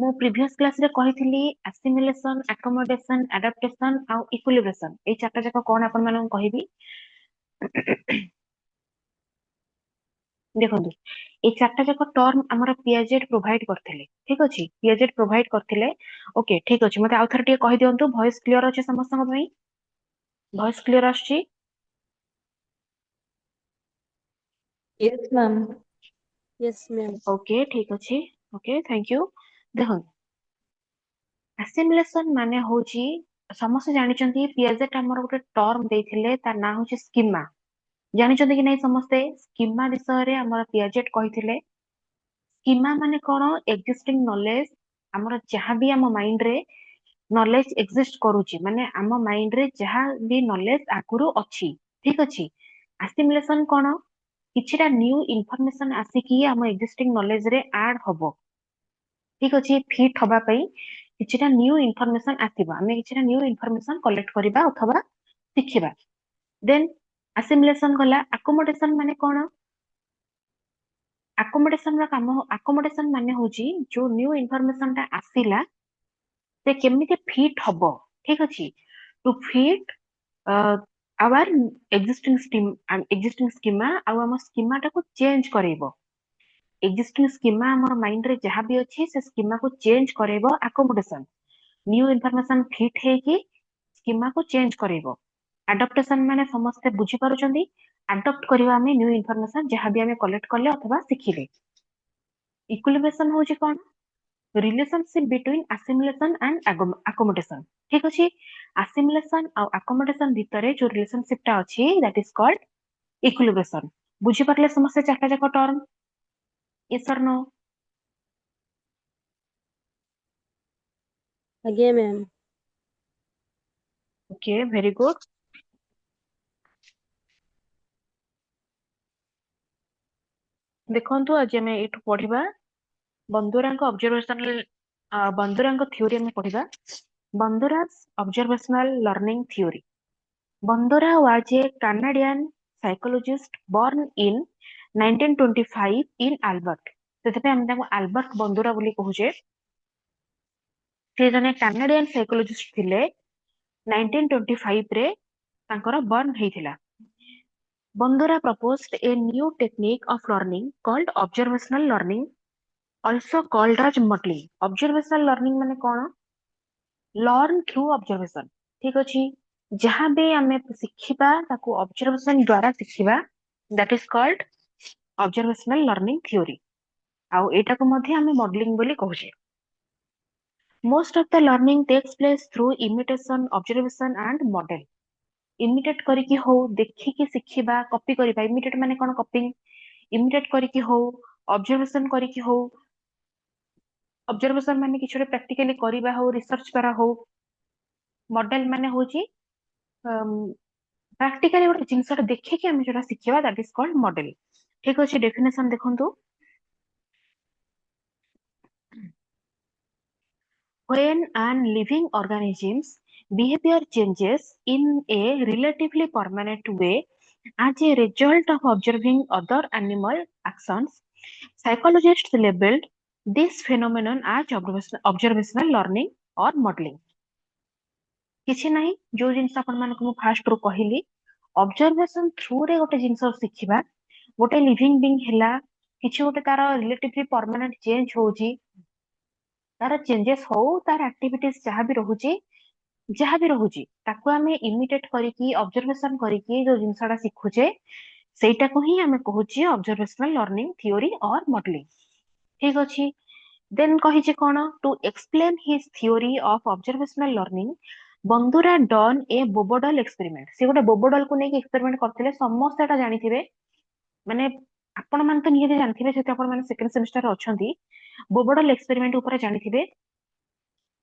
ମୁଁ previous class ରେ କହିଥିଲି ଆସିମିଲେସନ, ଆକୋମୋଡେସନ, ଆଡାପ୍ଟେସନ ଆଉ ଇକ୍ୱିଲିବ୍ରେସନ ଏଇ ଚାରିଟା ଯାକ କଣ ଆପଣ ମାନଙ୍କୁ କହିବି। ଦେଖନ୍ତୁ ଏଇ ଚାରିଟା ଯାକ ଟର୍ମ ଆମର ପିଆଜେଡ୍ ପ୍ରୋଭାଇଡ କରିଥିଲେ, ଠିକ ଅଛି। ପିଆଜେଡ୍ ପ୍ରୋଭାଇଡ କରିଥିଲେ। ଓକେ ଠିକ ଅଛି, ମତେ ଆଉ ଥରେ ଟିକେ କହିଦିଅନ୍ତୁ। ଭଏସ କ୍ଲିୟର ଅଛି ସମସ୍ତଙ୍କ ପାଇଁ? ଭଏସ କ୍ଲିୟର ଆସୁଛି? Yes, ma'am. Yes, ma'am. Okay ଠିକ ଅଛି। Okay thank you. ଦେଖନ୍ତୁ ଆସିମିଲେସନ ମାନେ ହଉଛି, ସମସ୍ତେ ଜାଣିଛନ୍ତି ପିଆଜେଟ୍ ଆମର ଗୋଟେ ଟର୍ମ ଦେଇଥିଲେ, ତା ନାଁ ହଉଛି ସ୍କିମା। ଜାଣିଛନ୍ତି କି ନାଇଁ ସମସ୍ତେ ସ୍କିମା ବିଷୟରେ? ଆମର ପିଆଜେଟ୍ କହିଥିଲେ ସ୍କିମା ମାନେ କଣ? ଏକ୍ଜିଷ୍ଟିଂ ନଲେଜ, ଆମର ଯାହାବି ଆମ ମାଇଣ୍ଡ ରେ ନଲେଜ ଏକ୍ଜିଷ୍ଟ କରୁଛି, ମାନେ ଆମ ମାଇଣ୍ଡ ରେ ଯାହା ବି ନଲେଜ ଆଗରୁ ଅଛି, ଠିକ ଅଛି। ଆସିମିଲେସନ କଣ? କିଛିଟା ନ୍ୟୁ ଇନଫର୍ମେସନ ଆସିକି ଆମ ଏକ୍ଜିଷ୍ଟିଂ ନଲେଜ ରେ ଆଡ ହବ, ଠିକ ଅଛି। ଫିଟ୍ ହବା ପାଇଁ କିଛିଟା ନ୍ୟୁ ଇନଫର୍ମେସନ ଆସିବ, ଆମେ କିଛିଟା ନ୍ୟୁ ଇନଫର୍ମେସନ କଲେକ୍ଟ କରିବା ଅଥବା ଶିଖିବା। ଦେନ୍ ଆସିମିଲେସନ ଗଲା। ଆକୋମୋଡେସନ ମାନେ କଣ? ଆକୋମୋଡେସନ ର କାମ, ଆକୋମୋଡେସନ ମାନେ ହଉଛି ଯୋଉ ନ୍ୟୁ ଇନଫର୍ମେସନ ଟା ଆସିଲା ସେ କେମିତି ଫିଟ୍ ହବ, ଠିକ ଅଛି। ଟୁ ଫିଟ୍ ଆୱାର ଏକ୍ଜିଷ୍ଟିଂ ସ୍କିମା, ଆଉ ଆମ ସ୍କିମା ଟାକୁ ଚେଞ୍ଜ କରେଇବ। ଏକ୍ଜିଷ୍ଟିଂ ସ୍କିମା ଆମର ମାଇଣ୍ଡ ରେ ଯାହା ବି ଅଛି ସେ ସ୍କିମାକୁ ଚେଞ୍ଜ କରେଇବ ଆକୋମୋଡେସନ। ନ୍ୟୁ ଇନଫର୍ମେସନ ଫିଟ୍ ହେଇକି ସ୍କିମାକୁ ଚେଞ୍ଜ କରେଇବ। ଆଡପ୍ଟେସନ ମାନେ ସମସ୍ତେ ବୁଝିପାରୁଛନ୍ତି, ଆଡପ୍ଟ କରିବା ଆମେ ନ୍ୟୁ ଇନଫର୍ମେସନ ଯାହାବି ଆମେ କଲେକ୍ଟ କଲେ ଅଥବା ଶିଖିଲେ। ଇକ୍ୱିଲିବ୍ରେସନ ହଉଛି କଣ? ରିଲେସନସିପ ବିଟୱିନ୍ ଆସିମିଲେସନ ଆଣ୍ଡ ଆକୋମୋଡେସନ, ଠିକ ଅଛି। ଆସିମିଲେସନ ଆଉ ଆକୋମୋଡେସନ ଭିତରେ ଯୋଉ ରିଲେସନସିପ ଟା ଅଛି that is called ଇକ୍ୱିଲିବ୍ରେସନ। ବୁଝିପାରିଲେ ସମସ୍ତେ ଚାରିଟା ଯାକ term? yes or no? Again, ma'am. Okay very good. ଦେଖନ୍ତୁ ଆଜି ଆମେ ଏଇଠୁ ପଢିବା ବନ୍ଦୁରାଙ୍କ ଅବଜରଭେସନାଲ, ବନ୍ଦୁରାଙ୍କ ଥିଓରି ଆମେ ପଢିବା। ବନ୍ଦୁରା's observational learning theory. Bandura was a Canadian psychologist born in 1925 in Albert. ସେଥିପାଇଁ ଆମେ ତାଙ୍କୁ ଆଲବର୍ଟ ବନ୍ଦୁରା ବୋଲି କହୁଛେ। ସେ ଜଣେ କାନାଡିଆନ ସାଇକୋଲୋଜିଷ୍ଟ ଥିଲେ। 1925 ରେ ତାଙ୍କର ବର୍ନ ହେଇଥିଲା। Bandura proposed a new technique of learning called observational learning, also called as modeling. Observational learning ମାନେ କଣ? ଲର୍ନ ଥ୍ରୁ ଅବଜରଭେସନ, ଠିକ ଅଛି। ଯାହା ବି ଆମେ ଶିଖିବା ତାକୁ ଅବଜରଭେସନ ଦ୍ଵାରା ଶିଖିବା, that is called observational learning theory। ଆଉ ଏଇଟାକୁ ମଧ୍ୟ ଆମେ ମଡେଲିଂ ବୋଲି କହୁଛେ। Most of the learning takes place through imitation, observation and model। ଇମିଟେଟ୍ କରିକି ହଉ, ଦେଖିକି ଶିଖିବା, କପି କରିବା। ଇମିଟେଟ୍ ମାନେ କଣ? କପିଂ। ଇମିଟେଟ୍ କରିକି ହଉ, ଅବଜରଭେସନ କରିକି ହଉ, ଅବଜରଭେସନ ମାନେ କିଛି ଗୋଟେ ପ୍ରାକ୍ଟିକାଲି କରିବା ହଉ, ରିସର୍ଚ୍ଚ କରା ହଉ। ମଡେଲ ମାନେ ହଉଛି ପ୍ରାକ୍ଟିକାଲି ଗୋଟେ ଜିନିଷଟା ଦେଖିକି ଆମେ ଯୋଉଟା ଶିଖିବା, that is called model। ଠିକ ଅଛି, ଡେଫିନେସନ ଦେଖନ୍ତୁ। When an living organism's behavior changes in a relatively permanent way as a result of observing other animal actions, psychologists labeled this phenomenon as observational learning or modeling। କିଛି ନାହିଁ, ଯୋଉ ଜିନିଷ ଆପଣ ମାନଙ୍କୁ ମୁଁ ଫାଷ୍ଟ ରୁ କହିଲି, ଅବଜରଭେସନ ଥ୍ରୁ ରେ ଗୋଟେ ଜିନିଷ ଶିଖିବା। ଗୋଟେ ଲିଭିଂ ବିଙ୍ଗ ହେଲା, କିଛି ଗୋଟେ ତାର ରିଲେଟିଭଲି ପରମାନେଣ୍ଟ ଚେଞ୍ଜ ହଉଛି, ତାର ଚେଞ୍ଜେସ ହଉ, ତାର ଆକ୍ଟିଭିଟିଜ ଯାହା ବି ରହୁଛି ତାକୁ ଆମେ ଇମିଟେଟ୍ କରିକି, ଅବଜରଭେସନ କରିକି ଯୋଉ ଜିନିଷଟା ଶିଖୁଛେ ସେଇଟାକୁ ହିଁ ଆମେ କହୁଛେ observational learning theory or modelling. ଠିକ ଅଛି। ଦେନ୍ କହିଛି କଣ? To explain his theory of observational learning, Bandura done a Bobo doll experiment. ସେ ଗୋଟେ ବୋବୋଡଲକୁ ନେଇକି ଏକ୍ସପେରିମେଣ୍ଟ କରିଥିଲେ, ସମସ୍ତେ ଏଟା ଜାଣିଥିବେ। ମାନେ ଆପଣ ମାନେ ତ ନିହାତି ଜାଣିଥିବେ, ଯେହେତୁ ଆପଣ ମାନେ ସେକେଣ୍ଡ ସେମିଷ୍ଟାରରେ ଅଛନ୍ତି। ବୋବୋଡଲ ଏକ୍ସପେରିମେଣ୍ଟ ଉପରେ ଜାଣିଥିବେ।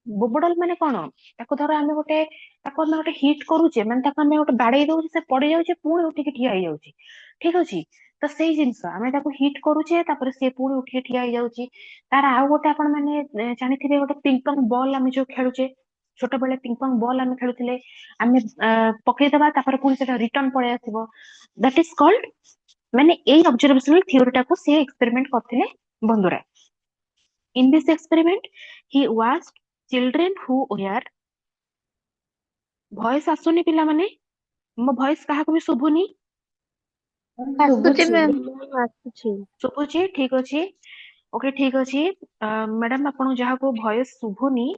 ବୋବୋଡଲ ମାନେ କଣ? ତାକୁ ଧର ଆମେ ଗୋଟେ ହିଟ୍ କରୁଛେ, ମାନେ ତାକୁ ଆମେ ଗୋଟେ ବାଡେଇ ଦଉଛେ, ସେ ପଡି ଯାଉଛି, ପୁଣି ଉଠିକି ଠିଆ ହେଇଯାଉଛି, ଠିକ ଅଛି। ତ ସେଇ ଜିନିଷ ଆମେ ତାକୁ ହିଟ୍ କରୁଛେ, ତାପରେ ସେ ପୁଣି ଉଠିକି ଠିଆ ହେଇଯାଉଛି। ତାର ଆଉ ଗୋଟେ ଆପଣ ମାନେ ଜାଣିଥିବେ, ଗୋଟେ ପିଙ୍ଗ ପଙ୍ଗ ବଲ୍ ଆମେ ଯୋଉ ଖେଳୁଛେ, ଛୋଟବେଳେ ପିଙ୍ଗ ପଙ୍ଗ ବଲ୍ ଆମେ ଖେଳୁଥିଲେ, ଆମେ ପକେଇଦବା, ତାପରେ ପୁଣି ସେଟା ରିଟର୍ନ ପଳେଇ ଆସିବ, that is called, ମାନେ ଏଇ ଅବଜରଭେସନାଲ ଥିଓରିଟାକୁ ସେ ଏକ୍ସପେରିମେଣ୍ଟ କରିଥିଲେ ବନ୍ଦୁରା। In this experiment, he asked children who were voice आसुनी पिला माने मो voice काहाको भी शुभुनी ଆସୁଛି ଶୁଭୁଛି ମ୍ୟାମ୍ ଆସୁଛି। शुभुची ठीक अछि ओके ठीक अछि मैडम आपण जहाको voice शुभुनी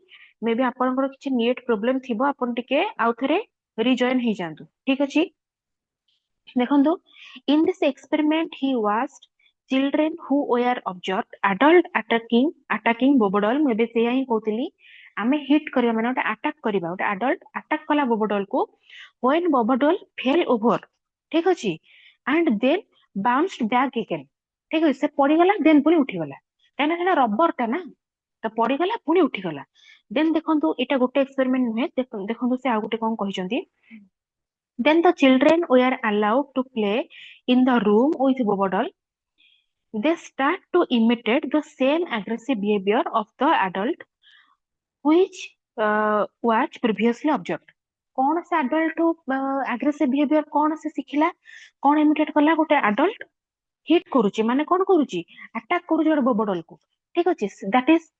मे बी आपनकर किछि नेट प्रॉब्लम थिबो आपण टिके आउ थरे रिजॉइन हे जांतु ठीक अछि देखंतु in this experiment he asked children who were observed adult attacking bobodol मे बे सेया ही कहतली आमे हिट करिया माने ओटा अटैक करिबा ओटा एडल्ट अटैक कला bobodol को when bobodol fell over ठीक अछि and then bounced back again ठीक अछि से पड़ी गला देन पुनी उठी गला काना सेना रबर ता ना तो पड़ी गला पुनी उठी गला देन देखंतु एटा गोटे एक्सपेरिमेंट नुहे देखंतु से आ गोटे कोन कहिसंती then the children were allowed to play in the room with bobodol they start to imitate the same aggressive behavior of the adult which was previously observed कौन से adult aggressive behavior कौन से सिखिला कौन imitate कला गोटे adult hit करूची माने कौन करूची अटैक करूची गोटे bobodol को ठीक अछि that is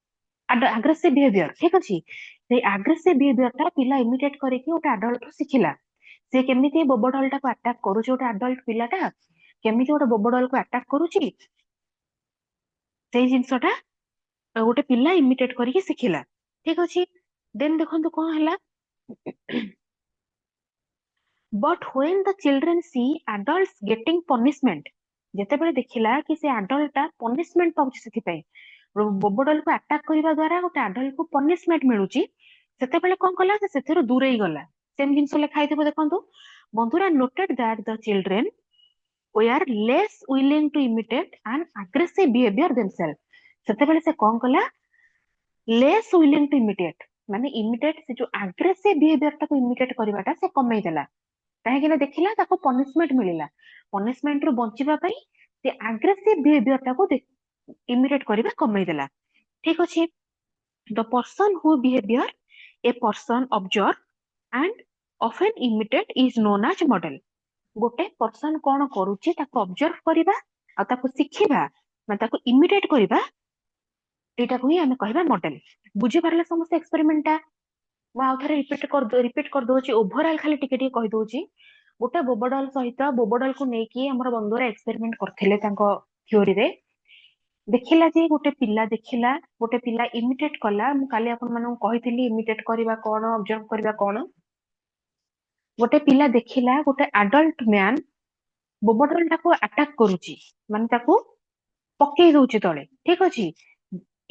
aggressive behavior ठीक अछि से aggressive behavior ता पिला imitate करके गोटे adult रो सिखिला से केमिति bobodol टा को अटैक करूची गोटे adult पिलाटा केमिति गोटे bobodol को अटैक करूची सेई जिंसटा गोटे पिला इमिटेट करके सिखिला ठीक अछि देन देखंतु कोन हला but when the children see adults getting punishment जेते बेले देखिला कि से adult ता punishment पाउची सेति पई bobodol को अटैक करिवा द्वारा गोटे adult को punishment मिलुची सेते बेले कोन कला से सेथिरो दूरेई गला सेम जिंस लेखा आइथिबो देखंतु बंधुरा noted that the children were less willing to imitate an aggressive behavior themselves सेते बेले से कोन कला less willing to imitate माने imitate से जो aggressive behavior टाको imitate करबाटा से कमई देला काहे कि ना देखिला ताको punishment मिलिला punishment रो बंचिबा पई से aggressive behavior टाको imitate करबा कमई देला ठीक अछि the person who behavior a person observe and often imitate is known as model गोटे पर्सन कोन करूची ताको ऑब्जर्व करिबा आ ताको सिखिबा माने ताको इमिटेट करिबा एटा को ही हमें कहबा मॉडल बुझी पारले समस्त एक्सपेरिमेंट ता मु आ थरे रिपीट कर दोची ओवरऑल खाली टिके टिके कहि दोची गोटे बोबोडल सहित बोबोडल को नेकी हमर बंधुरा एक्सपेरिमेंट करथिले तांको थ्योरी रे देखिला जे गोटे पिला इमिटेट कला मु काली आपन मानु कहिथिली इमिटेट करिबा कोन ऑब्जर्व करिबा कोन गोटे पिला देखिला गोटे एडल्ट मैन बोबोडल टाको अटैक करूची माने ताको पक्के दउची तळे ठीक अछि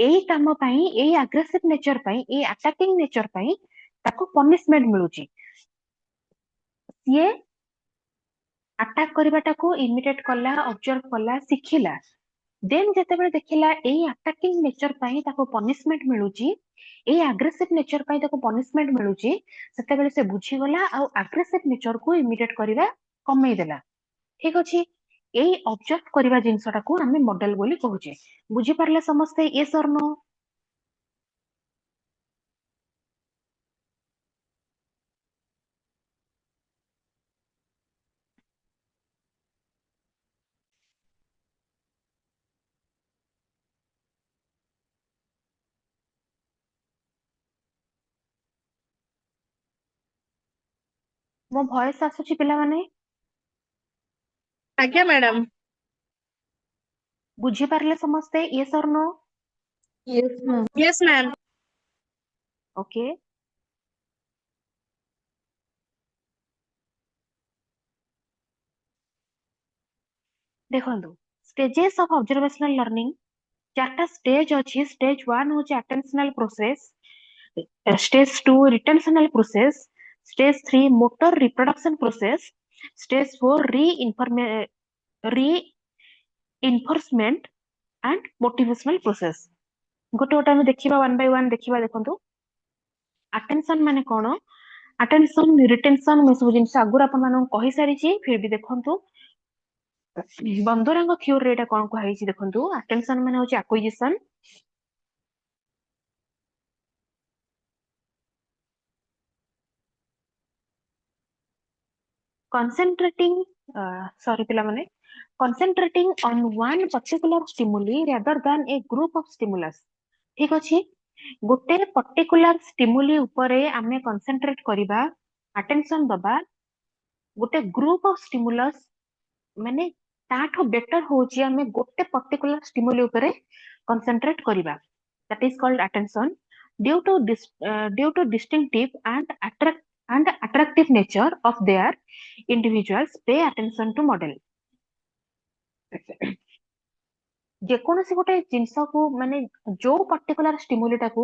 एई काम पई एई एग्रेसिव नेचर पई एई अटैकिंग नेचर पई ताको पनिशमेंट मिलुची ये अटैक करबाटा को इमिटेट कला ऑब्जर्व कला सिखिला देन जेते बेले देखिला एई अटैकिंग नेचर पई ताको पनिशमेंट मिलुची एई एग्रेसिव नेचर पई ताको पनिशमेंट मिलुची सेते बेले से बुझी गला आ एग्रेसिव नेचर को इमिटेट करबा कमई देला ठीक अछि एई ऑब्जर्व करबा जिंसटा को हमें मॉडल बोली कहूचे बुझी पारले समस्ते यस और नो मो वॉइस आसुची पिला माने आज्ञा मैडम। बुझी पारले समस्ते yes or no yes ma'am yes ma'am. Okay देखंतु स्टेजेस ऑफ ऑब्जर्वेशनल लर्निंग चारटा स्टेज अछि स्टेज 1 होची attentional process stage 2 retentional process stage 3 motor reproduction process stage 4 री इन्फोर्समेंट एंड मोटिवेशनल प्रोसेस गोटे गोटे हम देखिबा वन बाय वन देखिबा देखंतु अटेंशन माने कोन अटेंशन रिटेंशन में सब जिंस आगुर अपन मानन कहि सारी छी फिर भी देखंतु बंदरांग थ्योरी एटा कोन कहै छी देखंतु अटेंशन माने होची एक्विजिशन concentrating sorry पिला माने concentrating on one particular stimuli rather than a group of stimulus ठीक अछि गोटे पर्टिकुलर स्टिमुली उपरे आमे कंसंट्रेट करिबा अटेंशन दबा गोटे ग्रुप ऑफ स्टिमुलस माने ताठो बेटर होची आमे गोटे पर्टिकुलर स्टिमुली उपरे कंसंट्रेट करिबा that is called attention due to distinctive and attractive nature of their individuals pay attention to model ଯେକୌଣସି ଗୋଟେ ଜିନିଷକୁ ମାନେ ଯୋଉ ପର୍ଟିକୁଲାର ଷ୍ଟିମୁଲିଟାକୁ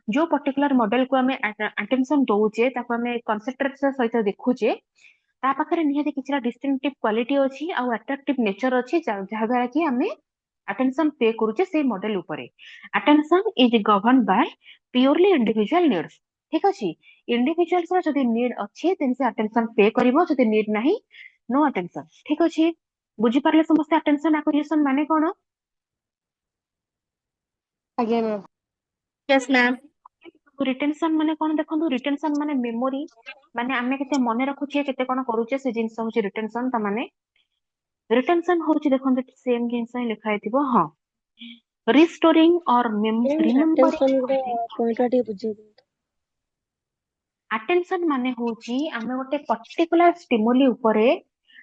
ଯୋଉ ପର୍ଟିକୁଲାର ମଡେଲକୁ ଆମେ ଆଟେନସନ ଦଉଛେ ତାକୁ ଆମେ କନସେଣ୍ଟ୍ରେଟର ସହିତ ଦେଖୁଛେ ତା ପାଖରେ ନିହାତି କିଛିଟା ଡିଷ୍ଟିଂଟିଭ କ୍ୱାଲିଟି ଅଛି ଆଉ ଆଟ୍ରାକ୍ଟିଭ ନେଚର ଅଛି ଯାହା ଦ୍ୱାରା କି ଆମେ ଆଟେନସନ ପେ କରୁଛେ ସେଇ ମଡେଲ ଉପରେ ଆଟେନସନ ଇଜ ଗଭର୍ନ ବାय ପ୍ୟୁରଲି ଇଣ୍ଡିଭିଜୁଆଲ ନିଡ୍ସ ଠିକ ଅଛି ଇଣ୍ଡିଭିଜୁଆଲସର ଯଦି ନିଡ୍ ଅଛି ଦେନ୍ ସେ ଆଟେନସନ ପେ କରିବ ଯଦି ନିଡ୍ ନାହିଁ नो ଆଟେନସନ ଠିକ ଅଛି ବୁଝିପାରିଲେ ସମସ୍ତେ ଆଟେନସନ ଆକ୍ୱିଜିସନ ମାନେ କଣ ଆଜ୍ଞା ମ୍ୟାମ୍। Yes ma'am. ରିଟେନସନ ମାନେ କଣ ଦେଖନ୍ତୁ ରିଟେନସନ ମାନେ ମେମୋରି ମାନେ ଆମେ କେତେ ମନେ ରଖୁଛେ କେତେ କଣ କରୁଛେ ସେ ଜିନିଷ ହଉଛି ରିଟେନସନ ତା ମାନେ ରିଟେନସନ ହଉଛି ଦେଖନ୍ତୁ ସେମ ଜିନିଷ ହିଁ ଲେଖା ହେଇଥିବ ହଁ ରିଷ୍ଟୋରିଂ ଅର ଆଟେନସନ ର ରିମେମ୍ବରିଂ ପଏଣ୍ଟ ଟା ଟିକେ ବୁଝେଇ ଦିଅନ୍ତୁ। ଆଟେନସନ ମାନେ ହଉଛି ଆମେ ଗୋଟେ ପର୍ଟିକୁଲାର ଷ୍ଟିମୁଲି ଉପରେ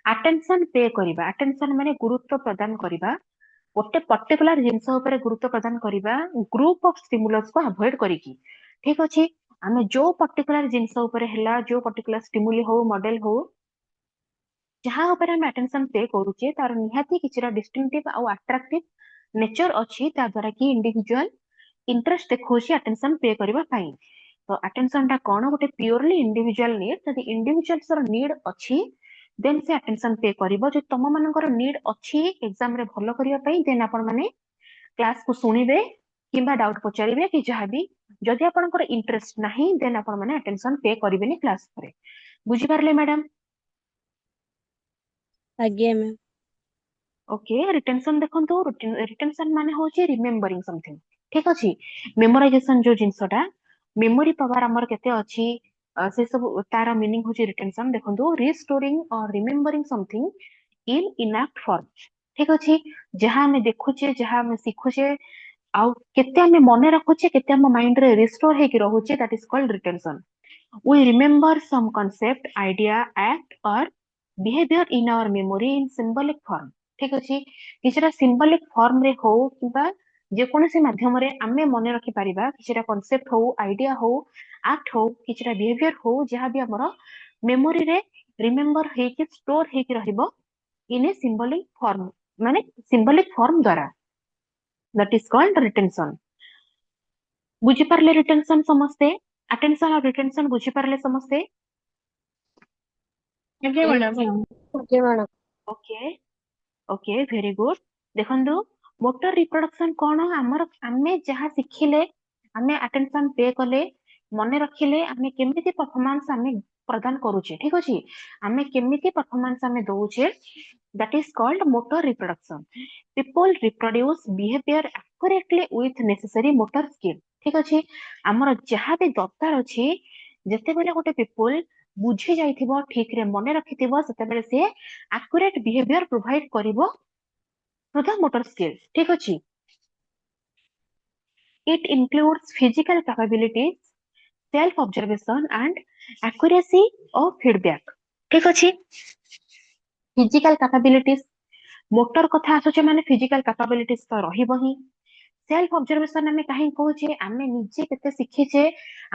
ଆଟେନସନ ପେ କରିବା ଆଟେନସନ ମାନେ ଗୁରୁତ୍ୱ ପ୍ରଦାନ କରିବା ଗୋଟେ ପର୍ଟିକୁଲାର ଜିନିଷ ଉପରେ ଗୁରୁତ୍ୱ ପ୍ରଦାନ କରିବା ଗ୍ରୁପ ଅଫ ଷ୍ଟିମୁଲସକୁ ଆଭଏଡ କରିକି ଠିକ ଅଛି ଆମେ ଯୋଉ ପର୍ଟିକୁଲାର ଜିନିଷ ଉପରେ ହେଲା ଯୋଉ ପର୍ଟିକୁଲାର ଷ୍ଟିମୁଲି ହଉ ମଡେଲ ହଉ ଯାହା ଉପରେ ଆମେ ଆଟେନସନ ପେ କରୁଛେ ତାର ନିହାତି କିଛିଟା ଡିଷ୍ଟିଂଟିଭ ଆଉ ଆଟ୍ରାକ୍ଟିଭ ନେଚର ଅଛି ତା ଦ୍ୱାରା କି ଇଣ୍ଡିଭିଜୁଆଲ ଇଣ୍ଟରେଷ୍ଟ ଦେଖଉଛି ଆଟେନସନ ପେ କରିବା ପାଇଁ ତ ଆଟେନସନ ଟା କଣ ଗୋଟେ ପ୍ୟୁରଲି ଇଣ୍ଡିଭିଜୁଆଲ ନିଡ୍ ଯଦି ଇଣ୍ଡିଭିଜୁଆଲସର ନିଡ୍ ଅଛି ଦେନ୍ ସେ ଆଟେନସନ ପେ କରିବ ଯଦି ତମ ମାନଙ୍କର ନିଡ୍ ଅଛି ଏକ୍ସାମ ରେ ଭଲ କରିବା ପାଇଁ ଦେନ୍ ଆପଣ ମାନେ କ୍ଲାସ କୁ ଶୁଣିବେ କିମ୍ବା ଡାଉଟ୍ ପଚାରିବେ କି ଯାହାବି ଯଦି ଆପଣଙ୍କର ଇଣ୍ଟରେଷ୍ଟ ନାହିଁ ଦେନ୍ ଆପଣ ମାନେ ଆଟେନସନ ପେ କରିବେନି କ୍ଲାସ ପରେ ବୁଝିପାରିଲେ ମ୍ୟାଡାମ ଆଜ୍ଞା ମ୍ୟାମ୍। ओके रिटेंशन देखंतु रिटेंशन माने होची रिमेम्बरिंग समथिंग ठीक अछि मेमोराइजेशन जो जिंसटा मेमोरी पावर हमर केते अछि से सब तार मीनिंग होची रिटेंशन देखंतु रिस्टोरिंग और remembering something in enact form ठीक अछि जहां हमें देखुचे जहां हमें सिखुचे आउ केते हमें मने रखुचे केते हम माइंड रे रिस्टोर हे कि रहुचे that is called retention we remember some concept idea act or behavior in our memory in symbolic form ठीक अछि किछरा symbolic form रे हो किबा जे कोनोसी माध्यम रे आमे मने रखि परिबा किछरा concept हो idea हो act हो किछरा behavior हो जहा भी हमर मेमोरी रे remember हे कि store हे कि रहइबो in a symbolic form माने symbolic form द्वारा that is called retention बुझी पारले रिटेंशन समस्ते अटेंशन और रिटेंशन बुझी पारले समस्ते ଆଜ୍ଞା ମ୍ୟାଡ଼ାମ। ଆଜ୍ଞା madam. Okay okay very good देखंदु मोटर रिप्रोडक्शन कोन हमर आमे जहा सिखिले आमे अटेंशन पे कले मने रखिले आमे केमिति परफॉर्मेंस आमे प्रदान करूचे ठीक अछि आमे केमिति परफॉर्मेंस आमे दोउचे that is called motor reproduction people reproduce behavior accurately with necessary motor skill ठीक अछि हमर जहा भी दरकार अछि जते बेले गोटे पीपल बुझी जाइथिबो ठीक रे मने रखिथिबो सेते बेले से accurate behavior provide करिवो through the motor skills ठीक अछि it includes physical capabilities self observation and accuracy of feedback ठीक अछि physical capabilities मोटर कथा आसुचे माने फिजिकल कैपेबिलिटीज तो रहिबो ही सेल्फ ऑब्जर्वेशन आमे काहे कहूचे आमे निजे केते सिखिचे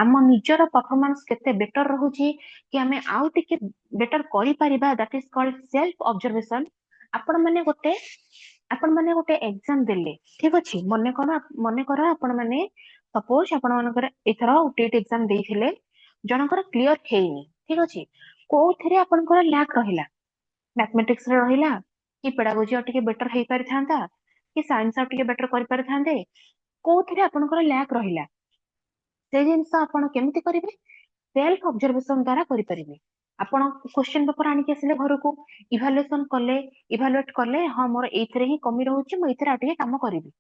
आम निजर परफॉर्मेंस केते बेटर रहूची कि आमे आउ टिके बेटर करि परिबा that is called self observation आपण माने गोटे एग्जाम देले ठीक अछि मने करो आपण माने सपोज आपण मानकर एथरा टेट एग्जाम देइथिले जनकर क्लियर हेइनी ठीक अछि कोथरे आपनकर लैक रहिला मैथमेटिक्स रे रहिला कि पेडागोजी और टिके बेटर हेई पारि थांता कि साइंस और टिके बेटर करि पारि थांते कोथरे आपनकर लैक रहिला से जिंस आपण केमिति करिवे सेल्फ ऑब्जर्वेशन द्वारा करि परिबे आपण क्वेश्चन पेपर आनि के आसिले घर को इवैल्यूएशन कले इवैल्यूएट कले हां मोर एथरे ही कमी रहउची म एथरे आटिके काम करिबी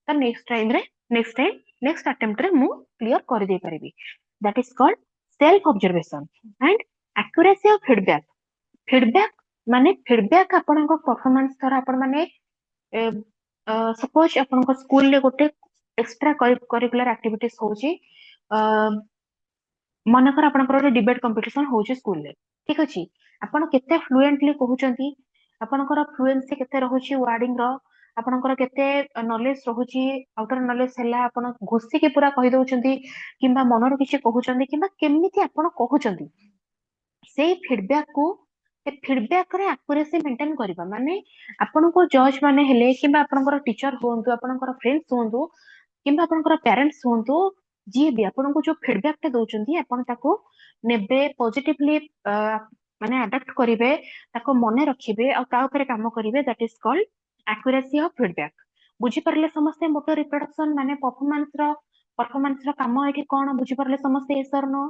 त नेक्स्ट टाइम नेक्स्ट अटेम्प्ट रे मु क्लियर कर दे परिबी that is called self observation and accuracy of feedback feedback माने फीडबैक आपनक परफॉर्मेंस द्वारा आपण माने सपोज आपनक स्कूल ले गोटे एक्स्ट्रा करिकुलर एक्टिविटीज होची मनकर आपनकर रे डिबेट कंपटीशन होची स्कूल रे ठीक अछि आपण केते फ्लुएंटली कहउचंती आपनकर फ्लुएंसी केते रहुची वर्डिंग रो आपनकर केते नॉलेज रहुची आउटर नॉलेज हैला आपण घोसी के पूरा कहि दउचंती किंबा मनर किछि कहउचंती किंबा केमिति आपण कहउचंती से फीडबैक को से फीडबैक रे एक्यूरेसी मेंटेन करबा माने आपनको जज माने हेले किंबा आपनकर टीचर होंतु आपनकर फ्रेंड्स होंतु किंबा आपनकर पेरेंट्स होंतु जी भी आपनको जो फीडबैक टे दउचंती आपण ताको नेबे पॉजिटिवली माने अडॉप्ट करिवे ताको मने रखिबे आ ता ऊपर काम करिवे that is called accuracy of feedback बुझी परले समस्त मोटर रिप्रोडक्शन माने परफॉर्मेंस रो काम एठी कोन बुझी परले समस्त ए सर नो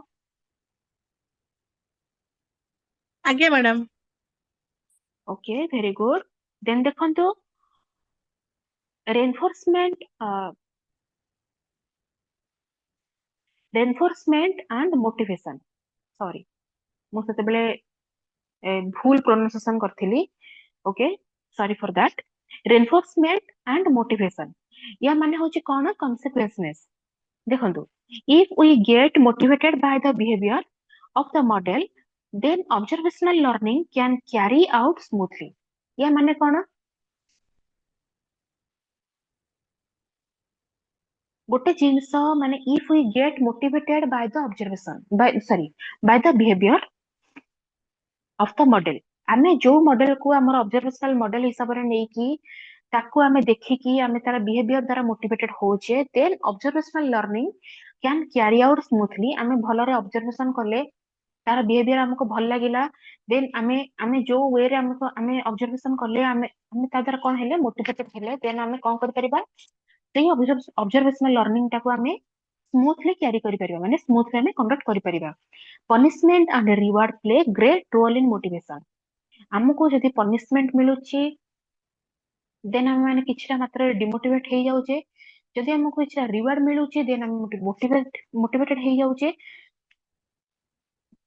आगे madam okay very good then देखंतु रेनफोर्समेंट एंड मोटिवेशन सॉरी मु सेते बेले भूल प्रोनाउंसिएशन करथिली okay sorry for that reinforcement and motivation या माने होची कोन कॉन्सिक्वेंसनेस देखंतु if we get motivated by the behaviour of the model then observational learning can carry out smoothly या माने कोन गोटे जिनस माने if we get motivated by the observation by the behaviour of the model आमे जो model को हमर ऑब्जर्वेशनल मॉडल हिसाब रे नै की ताकू आमे देखि की आमे तारा बिहेवियर द्वारा मोटिवेटेड होचे then observational learning can carry out smoothly आमे भलो रे ऑब्जर्वेशन करले तार बिहेवियर हमको भल लागिला देन आमे आमे जो वे रे हमको आमे ऑब्जर्वेशन करले आमे आमे ता द्वारा कोन हेले मोटिवेटेड हेले देन आमे कोन कर परिबा सेही ऑब्जर्वेशनल लर्निंग टाको आमे स्मूथली कैरी करि परिबा माने स्मूथली आमे कंडक्ट करि परिबा punishment and reward play great role in motivation हमको जदि पनिशमेंट मिलुची देन हम माने किछटा मात्र डिमोटिवेट हे जाउचे जदि हमको किछटा रिवार्ड मिलुची देन हम मोटिवेटेड हे जाउचे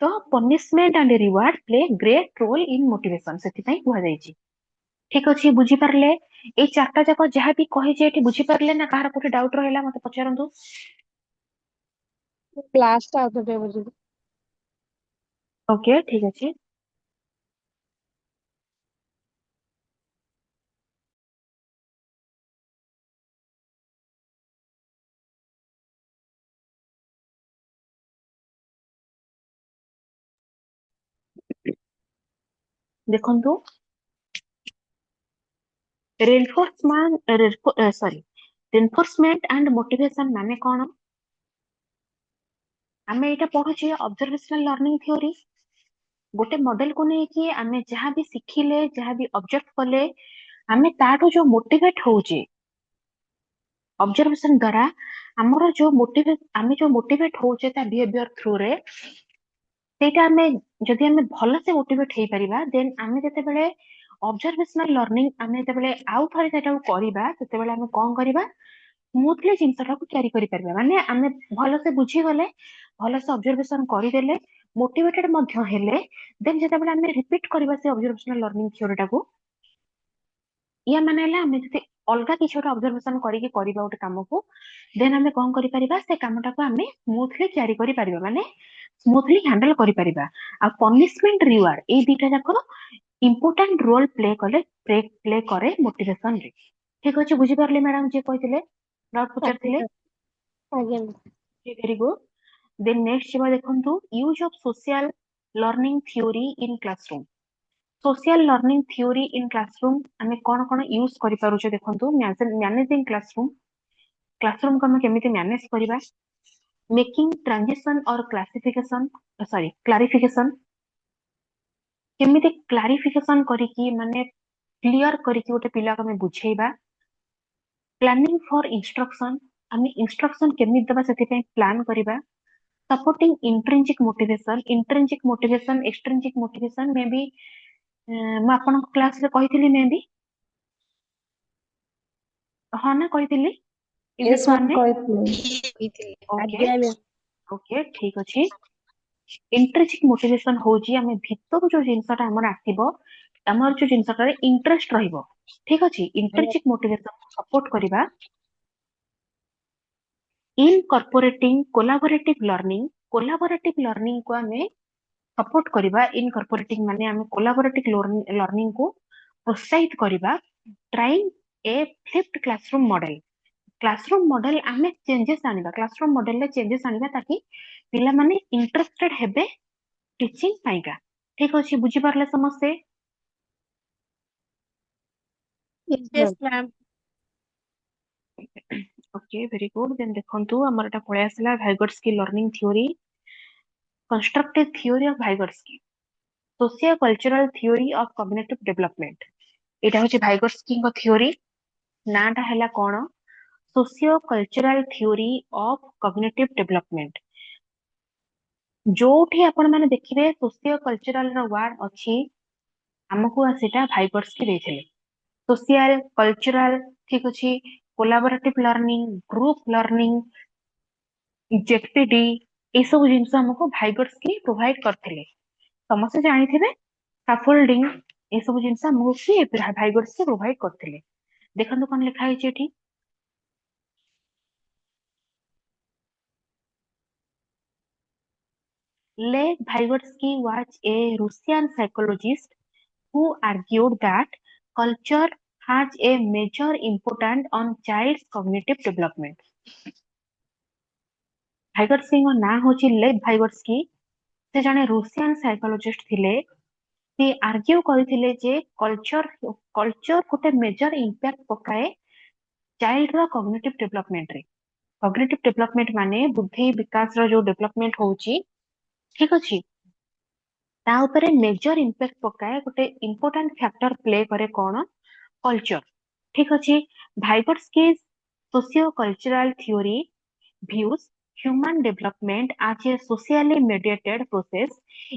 तो punishment and reward play great role in motivation सेति पई कुहा जाईची ठीक अछि बुझी परले ए चारटा जाक जहा भी कहि जे एठी बुझी परले ना कहार कोठी डाउट रहला मते पचारंतु क्लास टा आउते बुझी ओके ठीक अछि देखंतु रेनफोर्समेंट एंड मोटिवेशन माने कोन आमे एटा पढुचे ऑब्जर्वेशनल लर्निंग थ्योरी गोटे मॉडल को नै कि आमे जहां भी सिखिले जहां भी ऑब्जर्व कले आमे ताटो जो मोटिवेट होउचे ऑब्जर्वेशन द्वारा हमरो जो मोटिवेट होउचे ता बिहेवियर थ्रू रे सेटा आमे जदि आमे भलो से मोटिवेट हे परिबा देन आमे जते बेले ऑब्जर्वेशनल लर्निंग आमे जते बेले आउ थरे सेटा को करिबा तते बेले आमे कोन करिबा स्मूथली जिंसटा को कैरी करि परबा माने आमे भलो से बुझी गले भलो से ऑब्जर्वेशन करि देले मोटिवेटेड मध्य हेले देन जते बेले आमे रिपीट करिबा से ऑब्जर्वेशनल लर्निंग थ्योरी टाको या माने हला आमे जते अलगा किछोटा ऑब्जर्वेशन करि के करिबा उटे काम को देन आमे कोन करि परिबा से कामटा को आमे स्मूथली कैरी करि परिबा माने स्मूथली हैंडल करि परिबा आ पनिशमेंट रिवार्ड ए दीटा जाकर इंपोर्टेंट रोल प्ले करे मोटिवेशन रे ठीक अछि बुझी परले मैडम जे कहिथिले डाउट पचारथिले आगे वेरी गुड देन नेक्स्ट जेबा देखंतु use of social learning theory in classroom social learning theory in classroom आमे कोन कोन यूज करि पारुछे देखंतु मैनेजिंग क्लासरूम को हम केमिति मैनेज करिबा मेकिंग ट्रांजिशन और क्लारिफिकेशन केमिति क्लारिफिकेशन करिकी माने क्लियर करिकी गोटे पिला को हमें बुझेइबा प्लानिंग फॉर इंस्ट्रक्शन आमे इंस्ट्रक्शन केमिति दबा सेति पे प्लान करिबा supporting intrinsic motivation extrinsic motivation maybe म आपन क्लास रे कहिथिली मे बी हां ना कहिथिली यस इंग्लिश मैम वन कहते ओके आगे मैम ओके ठीक अछि इंट्रिंसिक मोटिवेशन होजी आमे भितर जो जिंसटा हमर आसीबो हमर जो जिंसटा रे इंटरेस्ट रहिबो ठीक अछि इंट्रिंसिक मोटिवेशन सपोर्ट करिबा इनकॉर्पोरेटिंग कोलाबोरेटिव लर्निंग को आमे सपोर्ट करिबा इनकॉर्पोरेटिंग माने आमे कोलाबोरेटिव लर्निंग को प्रोत्साहित करिबा ट्राइंग ए फ्लिप्ड क्लासरूम मॉडल आमे चेंजेस आनिबा क्लासरूम मॉडल ले चेंजेस आनिबा ताकि पिला माने इंटरेस्टेड हेबे टीचिंग पाइका ठीक अछि बुझी पारले समस्ते Yes, Yes, ma'am. ma'am. Okay very good then देखंतु हमर एटा पळे आसला Vygotsky learning theory constructive theory of Vygotsky socio cultural theory of cognitive development एटा होची भाइगोट्स्की को थ्योरी नाटा हैला कोन socio cultural theory of cognitive development जोठी आपण माने देखिबे सोशियो कल्चरल रो वर्ड अछि हमकु सेटा भाइगोट्स्की देथिले सोशियल कल्चरल ठीक अछि collaborative learning group learning ZPD ए सब जिंस हमको भाइगोट्स्की प्रोवाइड करथिले समस्त जानिथिबे स्कैफोल्डिंग ए सब जिंस हमको की भाइगोट्स्की प्रोवाइड करथिले देखंतु कोन लिखा है एठी Lev Vygotsky was a Russian psychologist who argued that culture has a major importance on child's cognitive development. Vygotsky को ना होची लेव भाइगोट्स्की से जने रूसियन साइकोलॉजिस्ट थिले से आर्ग्यू करथिले जे कल्चर गोटे मेजर इंपैक्ट पकाए चाइल्ड रो कॉग्निटिव डेवलपमेंट रे कॉग्निटिव डेवलपमेंट माने बुद्धि विकास रो जो डेवलपमेंट होची ठीक अछि ता ऊपर मेजर इंपैक्ट पकाए गोटे इंपोर्टेंट फैक्टर प्ले करे कोन कल्चर ठीक अछि Vygotsky socio cultural theory views human development as a socially mediated process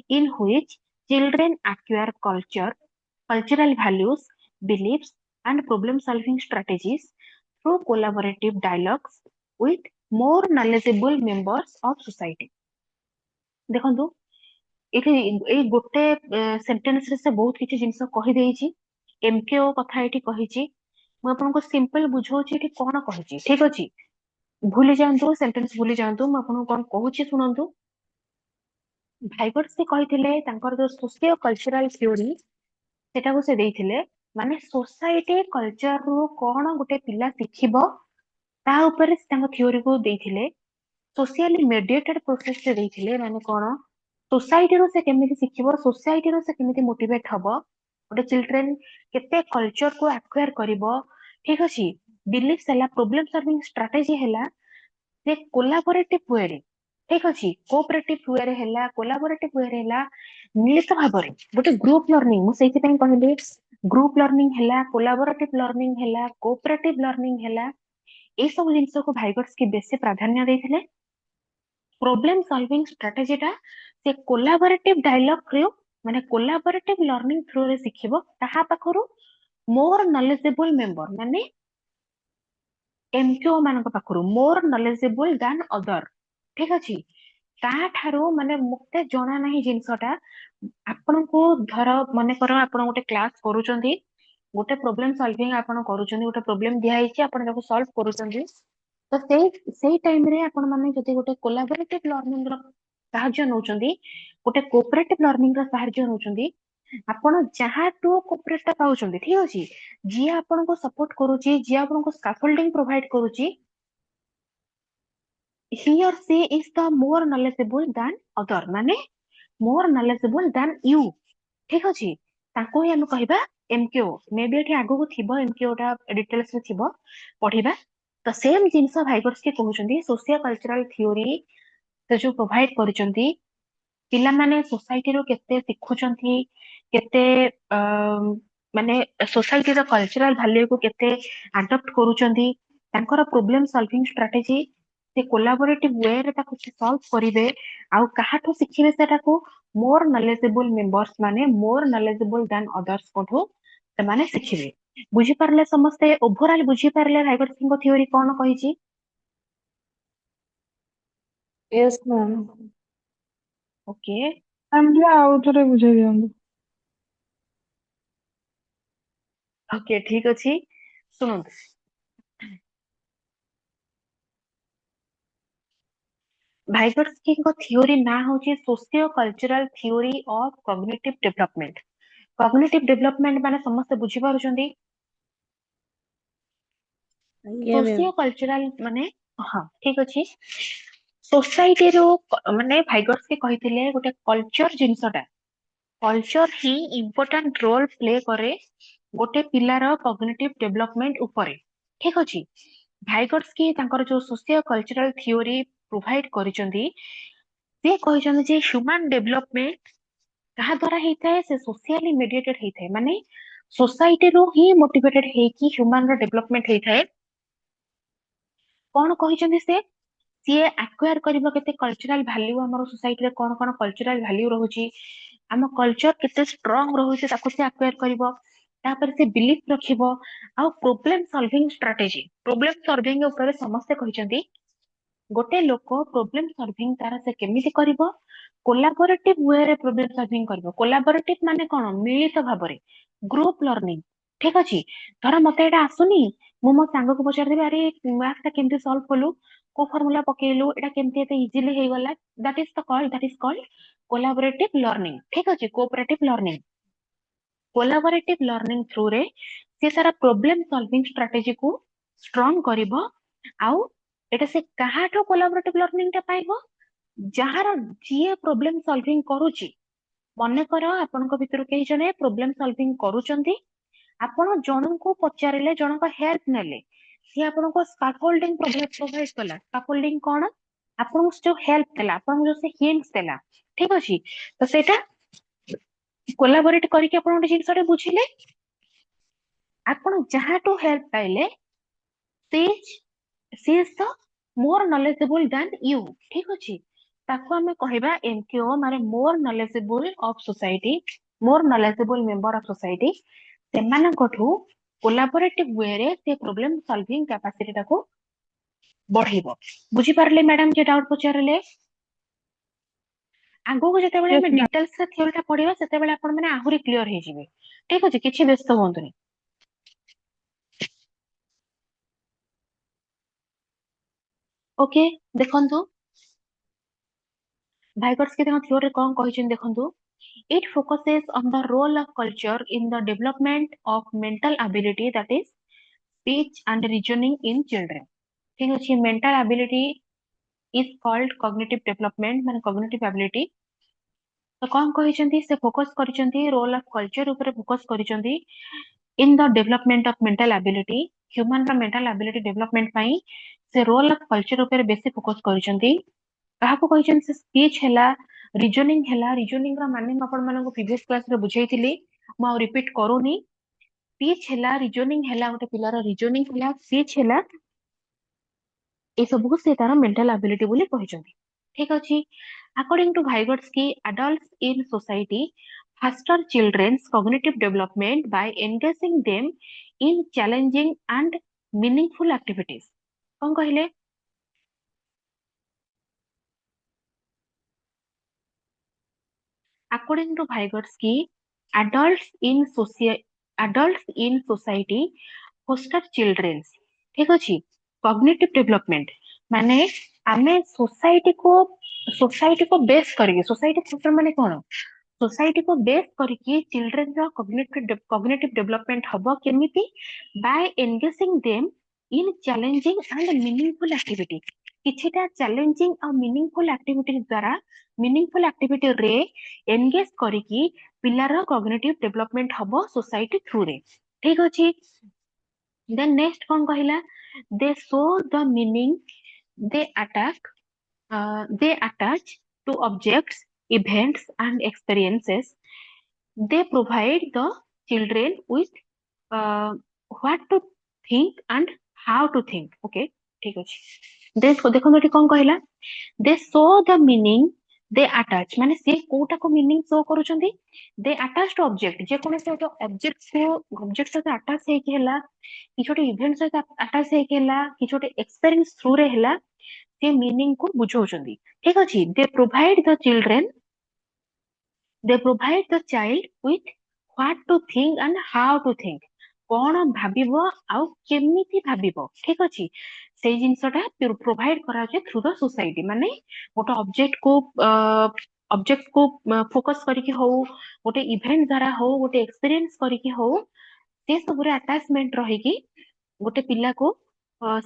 in which children acquire cultural values, beliefs, and problem solving strategies through collaborative dialogues with more knowledgeable members of society. ଦେଖନ୍ତୁ ଏଠି ଏଇ ଗୋଟେ sentence ରେ ସେ ବହୁତ କିଛି ଜିନିଷ କହିଦେଇଛି ଏମକେଓ କଥା ଏଠି କହିଛି ମୁଁ ଆପଣଙ୍କୁ ସିମ୍ପଲ ବୁଝଉଛି ଏଠି କଣ କହିଛି ଠିକ ଅଛି ଭୁଲି ଯାଆନ୍ତୁ ସେଣ୍ଟେନ୍ସ ଭୁଲି ଯାଆନ୍ତୁ ମୁଁ ଆପଣଙ୍କୁ କଣ କହୁଛି ଶୁଣନ୍ତୁ ଭାଇଗୋଟ୍ସ୍କି କହିଥିଲେ ତାଙ୍କର ଯୋଉ ସୋସିଓ କଲଚରାଲ ଥିଓରି ସେଟାକୁ ସେ ଦେଇଥିଲେ ମାନେ ସୋସାଇଟି କଲଚରରୁ କଣ ଗୋଟେ ପିଲା ଶିଖିବ ତା ଉପରେ ସେ ତାଙ୍କ ଥିଓରିକୁ ଦେଇଥିଲେ सोशियली मेडिएटेड प्रोसेस से ଦେଇଥିଲେ ମାନେ କଣ सोसाइटी रो से केमिति शिखिबो सोसाइटी रो से केमिति मोटिवेट हबो गोटे चिल्ड्रेन केते कल्चर को एक्वायर करिवो ठीक अछि बिलीफ हला प्रॉब्लम सॉल्विंग स्ट्रेटजी हला से कोलैबोरेटिव वे रे ठीक अछि कोऑपरेटिव वे रे हला कोलैबोरेटिव वे रे हला मिलित भाबरे गोटे ग्रुप लर्निंग मु सेति पय कहले ग्रुप लर्निंग हला कोलैबोरेटिव लर्निंग हला कोऑपरेटिव लर्निंग हला ए सब जिंस को भाइगोट्स्की बेसी प्राधान्य देथिले प्रॉब्लम सॉल्विंग स्ट्रेटजी टा से कोलैबोरेटिव डायलॉग रे माने कोलैबोरेटिव लर्निंग थ्रू रे सिखिबो ताहा पाखरु मोर नॉलेजेबल मेंबर माने एमक्यू मानक पाखरु मोर नॉलेजेबल देन अदर ठीक अछि ता ठारो माने मुक्ते जणा नाही जिंसटा आपनको धर मने कर आपण गोटे क्लास करूचंदी गोटे प्रॉब्लम सॉल्विंग आपण करूचंदी गोटे प्रॉब्लम दिया हिची आपण ताको सॉल्व करूचंदी तो सेई टाइम रे आपण माने जति गोटे कोलैबोरेटिव लर्निंग रो साहाय्य नउचंदी गोटे कोऑपरेटिव लर्निंग रो साहाय्य नउचंदी आपण जहा टू कोऑपरेट पाउचंदी ठीक अछि जी आपण को सपोर्ट करूची जी आपण को स्कैफोल्डिंग प्रोवाइड करूची he or she is the more knowledgeable than other माने more knowledgeable than you ठीक अछि ताको ही हम कहबा एमक्यू मे बी एठी आगु को थिबो एमक्यू टा डिटेल्स रे थिबो पढिबा तो सेम जिंस भाइगोट्स्की कहउचंदी सोशियो कल्चरल थ्योरी से जो प्रोवाइड करिसंती पिला माने सोसाइटी रो केते सिखुचंती केते माने सोसाइटी रो कल्चरल वैल्यू को केते अडॉप्ट करूचंती तांकर प्रॉब्लम सॉल्विंग स्ट्रेटजी से कोलैबोरेटिव वे रे ताको सॉल्व करिवे आउ काहाठो सिखिबे सेटाको मोर नॉलेजेबल मेंबर्स माने मोर नॉलेजेबल देन अदर्स कोठो से माने सिखिबे बुझी पारले समस्ते ओवरऑल बुझी पारले भाइगोट्स्की को थ्योरी कोन कहिची Yes, ma'am. ओके ଆମେ ଆଉ ଥରେ ବୁଝେଇ ଦିଅନ୍ତୁ। ओके ठीक अछि सुनନ୍ତୁ ଭାଇଗୋଟ୍ସ୍କି ଥିଓରି ନା ହଉଛି socio cultural theory of cognitive development. Cognitive development माने समस्त बुझी पारुछंती। ଆଜ୍ଞା ମ୍ୟାମ୍। सोशियो कल्चरल माने हाँ ठीक अछि। सोसाइटी रो माने भाइगोट्स्की कहिथिले गोटे कल्चर जिंसटा कल्चर ही इम्पोर्टेंट रोल प्ले करे गोटे पिलार कॉग्निटिव डेवलपमेंट उपरे। ठीक अछि। भाइगोट्स्की तांकर जो सोशियो कल्चरल थियोरी प्रोवाइड करिसंती से कहिसंती जे ह्यूमन डेवलपमेंट कहा द्वारा ହେଇଥାଏ से सोशियली मेडिएटेड ହେଇଥାଏ माने सोसाइटी रो ही मोटिवेटेड ହେଇକି ह्यूमन रो डेवलपमेंट ହେଇଥାଏ। कौन कहिसंती से ସିଏ ଆକ୍ୱାର କରିବ କେତେ କଲଚରାଲ ଭ୍ୟାଲ୍ୟୁ ଆମର ସୋସାଇଟିରେ କଣ କଣ କଲଚରାଲ ଭ୍ୟାଲ୍ୟୁ ରହୁଛି ଆମ କଲଚର କେତେ ଷ୍ଟ୍ରଙ୍ଗ ରହୁଛି ତାକୁ ସେ ଆକ୍ୱାର କରିବ ତାପରେ ସେ ବିଲିଫ ରଖିବ ଆଉ problem solving strategy problem solving ଉପରେ ସମସ୍ତେ କହିଛନ୍ତି ଗୋଟେ ଲୋକ ପ୍ରୋବ୍ଲେମ ସଲଭିଂ ତାର ସେ କେମିତି କରିବ କୋଲାବୋରେଟିଭ ୱେରେ ପ୍ରୋବ୍ଲେମ ସଲଭିଂ କରିବ କୋଲାବୋରେଟିଭ ମାନେ କଣ ମିଳିତ ଭାବରେ ଗ୍ରୁପ ଲର୍ଣ୍ଣିଂ ଠିକ ଅଛି ଧର ମତେ ଏଇଟା ଆସୁନି ମୁଁ ମୋ ସାଙ୍ଗକୁ ପଚାରିଦେବି ଆରେ ମ୍ୟାଥ ଟା କେମିତି ସଲ୍ଭ କଲୁ को फॉर्मूला पकेलु एटा केमती एते इजीली हे गला that is called collaborative learning ठीक अछि cooperative learning collaborative learning through रे से सारा प्रॉब्लम सॉल्विंग स्ट्रेटजी को स्ट्रांग करिवो आउ एटा से काहाठो कोलैबोरेटिव लर्निंग टा पाइबो जहार जिए प्रॉब्लम सॉल्विंग करूची मने करो आपनको भितर केही जने प्रॉब्लम सॉल्विंग करूचंती आपण जणको पचारिले जणको हेल्प नेले सी आपनको स्कैफोल्डिंग प्रोवाइड कला स्कैफोल्डिंग कोन आपनको जो हेल्प देला आपनको जो से हिंट्स देला ठीक अछि तो सेटा कोलैबोरेट करके आपण ଗୋଟେ ଜିନିଷଟେ ବୁଝିଲେ ଆପଣ ଯାହାଠୁ ହେଲ୍ପ ପାଇଲେ she is the more knowledgeable than you ठीक अछि ताको हमें कहबा एमक्यू माने more knowledgeable of society more knowledgeable member of society सेमानकठू कोलैबोरेटिव वे रे से प्रॉब्लम सॉल्विंग कैपेसिटी टाको बढ़ेबो बुझी पारले मैडम जे डाउट पचारले आगो को जते बेले Yes, हमें ma'am. डिटेल्स रे थ्योरी टा पढिबा सेते बेले आपण माने आहुरी क्लियर हे जिवे ठीक अछि किछि व्यस्त होंतुनी ओके देखंतु भाइगोट्स्की ताଙ୍କ थ्योरी रे कोन कहिछन देखंतु it focuses on the role of culture in the development of mental ability that is speech and reasoning in children ठीक अछि mental ability is called cognitive development माने cognitive ability तो कौन कहिसेंती से फोकस करिसेंती रोल ऑफ कल्चर ऊपर focus करिसेंती in the development of mental ability human का मेंटल एबिलिटी डेवलपमेंट पई से रोल ऑफ कल्चर ऊपर बेसी फोकस करिसेंती काहाको कहिसेंती से स्पीच हैला रीजनिंग रा माने म आपण मानको प्रीवियस क्लास रे बुझाइतिली म रिपीट करूनी स्पीच हैला रीजनिंग हैला गोटे पिलार रीजनिंग हैला स्पीच हैला ए सब को से तार मेंटल एबिलिटी बोली कहिसेंती ठीक अछि according to Vygotsky adults in society foster children's cognitive development by engaging them in challenging and meaningful activities कौन कहले according to Vygotsky adults in society foster children's ठीक अछि cognitive development माने आमे सोसाइटी को बेस करके सोसाइटी फोस्टर माने कोन सोसाइटी को बेस करके चिल्ड्रन रो कॉग्निटिव डेवलपमेंट हबो केमिति by engaging them in challenging and meaningful activity किछिटा चैलेंजिंग और मीनिंगफुल एक्टिविटी द्वारा मीनिंगफुल एक्टिविटी रे एंगेज करके पिलार कॉग्निटिव डेवलपमेंट हबो सोसाइटी थ्रू रे ठीक अछि देन नेक्स्ट कोन कहिला they show the meaning they attach to objects events and experiences they provide the children with uh, what to think and how to think okay ठीक अछि देखो एठी कोन कहला they show the meaning they attach माने से कोटा को meaning show करूछंती they attach to object जे कोने से ऑब्जेक्ट से अटैच हे कि हैला कि छोटे इवेंट से अटैच हे कि हैला कि छोटे एक्सपीरियंस थ्रू रे हैला से मीनिंग को बुझौछंती ठीक अछि they provide the child with what to think and how to think कौन भाबिबो आउ केमिति भाबिबो ठीक अछि सेई जिंसटा प्रोवाइड करा जे थ्रू द सोसाइटी माने गोटे ऑब्जेक्ट को फोकस करके हो गोटे इवेंट द्वारा हो गोटे एक्सपीरियंस करके हो से सब अटैचमेंट रही गोटे पिला को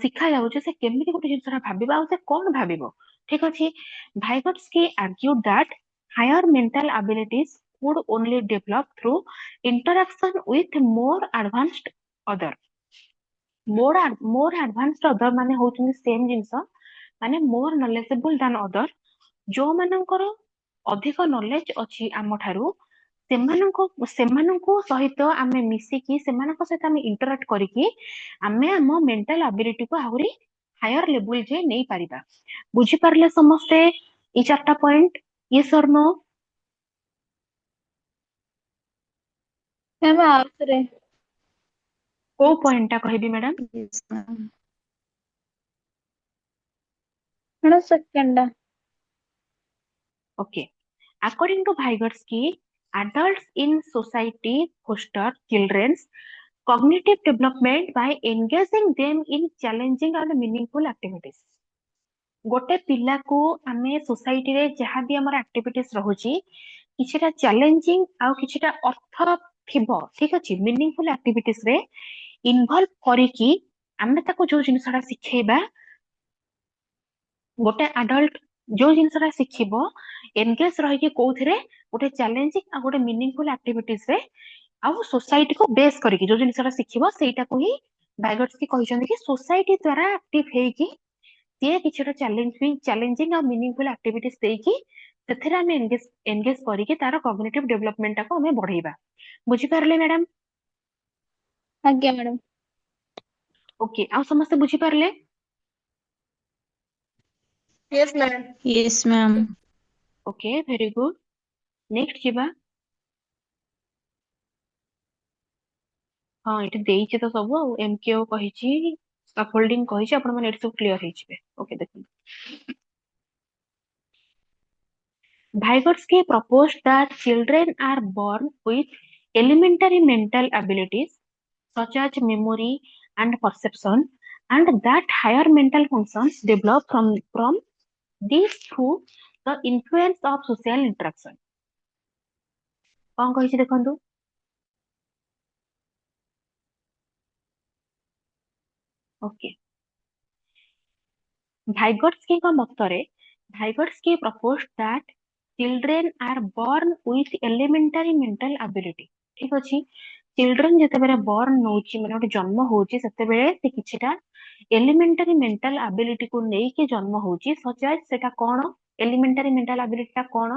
शिखा जाउचे से केमिति गोटे जिंसटा भाबिबा आ से कौन भाबिबो ठीक अछि Vygotsky argued that higher mental abilities would only develop through interaction with more advanced other more advanced other माने होउछन सेम जिंस माने more knowledgeable than other जो मानकर अधिक नॉलेज अछि आम ठारू सेमाननको सहित आमे मिसिकी सेमाननको सहित आमे इंटरैक्ट करिकी आमे आम मेंटल एबिलिटी को आहुरी हायर लेवल जे नै पारिबा बुझी पारले समस्ते ई चारटा point yes or no ma'am आउथरे को पॉइंटा कहबी madam yes ma'am madam second okay according to Vygotsky adults in society foster children's cognitive development by engaging them in challenging and meaningful activities गोटे पिला को आमे सोसाइटी रे जहाँ भी हमर एक्टिविटीज रहुची किछिटा चैलेंजिंग आ किछिटा अर्थ थिबो ठीक अछि मीनिंगफुल एक्टिविटीज रे इन्वॉल्व करिकी आमे ताको जो जिनसटा सिखेबा गोटे एडल्ट जो जिनसटा सिखिबो एनगेज रहिकी कोउथरे गोटे चैलेंजिंग आ गोटे मीनिंगफुल एक्टिविटीज रे आ सोसाइटी को बेस करिकी जो जिनसटा सिखिबो सेटा को ही Vygotsky कहिसंदी कि सोसाइटी द्वारा एक्टिव हेकी से किछटा चैलेंजिंग आ मीनिंगफुल एक्टिविटीज देकी सेथिरा में एंगेज करिके तार कॉग्निटिव डेवलपमेंट को हमें बढ़ाइबा बुझी पारले मैडम आज्ञा मैडम ओके आ समस्त बुझी Parle Yes, ma'am. Yes, ma'am. Okay very good next जिबा हां एटी देइछि तो सब एमकेओ कहिछि स्कैफोल्डिंग कहिछि आपण माने एटी सब क्लियर हेइछबे ओके देखु Vygotsky proposed that children are born with elementary mental abilities such as memory and perception, and that higher mental functions develop from these through the influence of social interaction. कौन कहिछि देखंतु okay Vygotsky का मतरे Vygotsky proposed that children are born with elementary mental ability ठीक अछि children जते बेरे born नौची माने गोटे जन्म होची सेते बेरे से किछिटा एलिमेंटरी मेंटल एबिलिटी को नै के जन्म होची सच सेटा कोन एलिमेंटरी मेंटल एबिलिटी ता कोन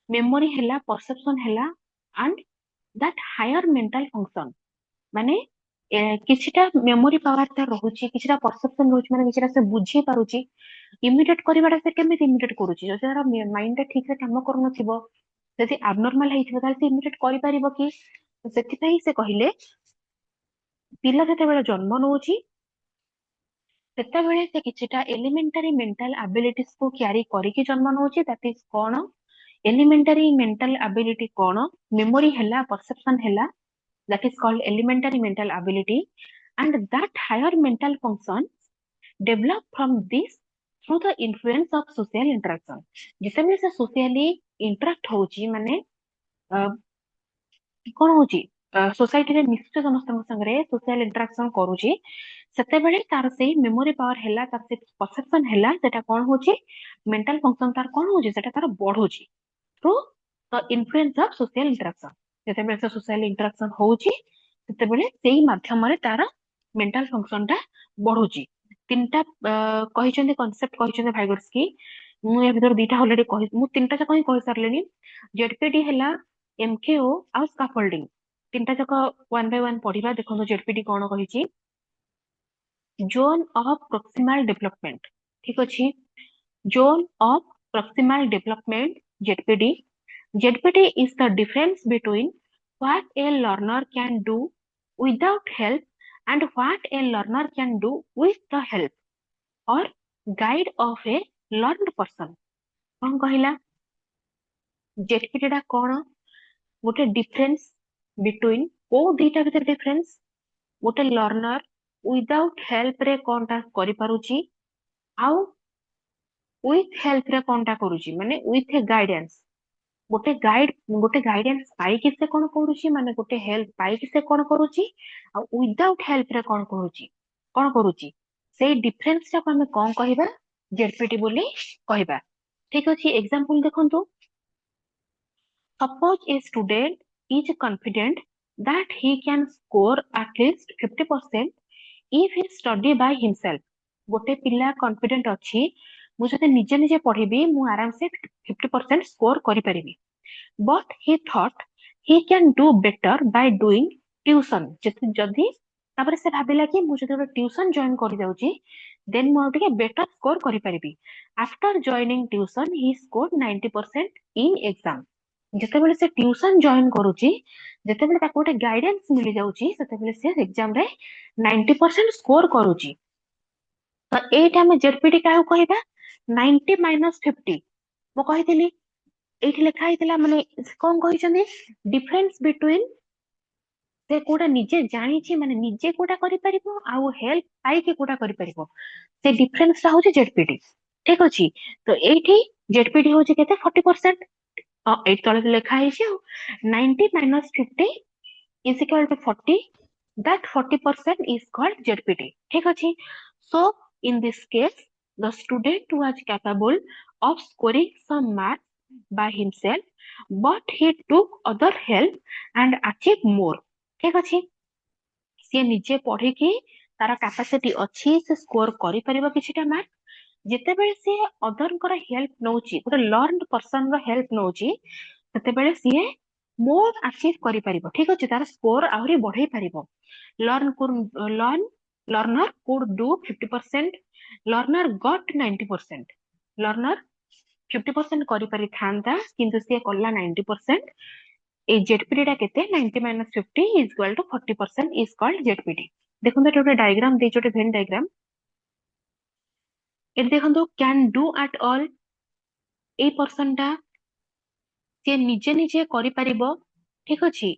मेमोरी हैला परसेप्शन हैला and that higher mental function माने किछिटा मेमोरी पावर ता रहुची किछिटा परसेप्शन रहुची माने किछिटा से बुझी पारुची इमिडिएट करिवाटा से केमिति इमिडिएट करूची जदि तार माइंड ता ठीक से काम करू नथिबो जदि एबनॉर्मल हेइथिबो तार से इमिडिएट करि परिबो कि सेथिपई से कहिले पिला जते बेले जन्म नउची सेते बेले से किछिटा एलिमेंटरी मेंटल एबिलिटीज को क्यारी करिके जन्म नउची दैट इज कोन एलिमेंटरी मेंटल एबिलिटी कोन मेमोरी हैला परसेप्शन हैला that is called elementary mental ability and that higher mental function develop from this through the influence of social interaction जिते से socially interact होची माने कोन होची सोसाइटी रे मिश्र समस्त संगे सोशल इंटरेक्शन करूची सेते बेले तार से मेमोरी पावर हैला तार से परसेप्शन हैला सेटा कोन होची मेंटल फंक्शन तार कोन होची सेटा तार बढ़ोची through the influence of social interaction जते बेले से सोशल इंटरेक्शन होची सेते बेले सेही माध्यम रे तार मेंटल फंक्शन ता बढ़ोची तीनटा कहिचंदी कांसेप्ट कहिचंदी Vygotsky मु ए भीतर दीटा ऑलरेडी कहि मु तीनटा जक कहि सरलेनी जेडपीडी हैला एमकेओ आ स्कैफोल्डिंग तीनटा जक वन बाय वन पढिबा देखो जेडपीडी कोन कहिची जोन ऑफ प्रॉक्सिमल डेवलपमेंट ठीक अछि zone of proximal development ZPD ZPD is the difference between what a learner can do without help and what a learner can do with the help or guide of a learned person कौन कहिला ZPD डा कोन गोटे difference between को दीटा भीतर difference गोटे learner without help रे कोनटा करि पारुची आउ विथ हेल्प रे कोनटा करूची माने विथ ए गाइडेंस गोटे गाइडेंस पाइकी से कोन करूची माने गोटे हेल्प पाइकी से कोन करूची आ विदाउट हेल्प रे कोन करूची से डिफरेंस टा हमें कोन कहिबा जेडपीटी बोली कहिबा ठीक अछि एग्जांपल देखंतु suppose a student is confident that he can score at least 50% if he study by himself गोटे पिला कॉन्फिडेंट अछि मु जते निजे निजे पढिबी मु आराम से 50% स्कोर करि परिबी but he thought he can do better by doing tuition जदि तापर से भाबिला कि मु जते ट्यूशन जॉइन करि जाउची देन मु टिके बेटर स्कोर करि परिबी after joining tuition he scored 90% in exam जेतेबेले से ट्यूशन जॉइन करूची जेतेबेले ताको गोटे गाइडेंस मिली जाउची सेतेबेले से एग्जाम रे 90% स्कोर करूची तो एटा हम जेडपीटी काहू कहिबा 90 माइनस 50 मो कहितली एठी लेखा हितला माने कोन कहिसंदी डिफरेंस बिटवीन से कोडा निजे जानिछि माने निजे कोडा करि परिबो आ हेल्प पाई के कोडा करि परिबो से डिफरेंस रा होची जेडपीटी ठीक अछि तो एठी जेडपीटी होची केते 40% एट तले लेखा हिछि 90 minus 50 is equal to 40 that 40% is called ZPT ठीक अछि so in this case the student was capable of scoring some marks by himself but he took other help and achieved more ठीक अछि से निजे पढी की तार कैपेसिटी अछि से स्कोर करि परिबो किछटा मार्क जेतेबेले से अदर कर हेल्प नउची गोटे लर्न पर्सन रो हेल्प नउची सेतेबेले सीए मोर अचीव करि परिबो ठीक अछि तार स्कोर आहुरी बढ़ाई परिबो learner could do 50% learner got 90% learner 50% करि परि थांता किंतु से कल्ला 90% ए जेडपीटी टा केते 90 minus 50 is equal to 40% is called जेडपीटी देखो तो डायग्राम दे छोटे वेन डायग्राम ए देखंतु can do at all A person टा से निजे निजे करि परिबो ठीक अछि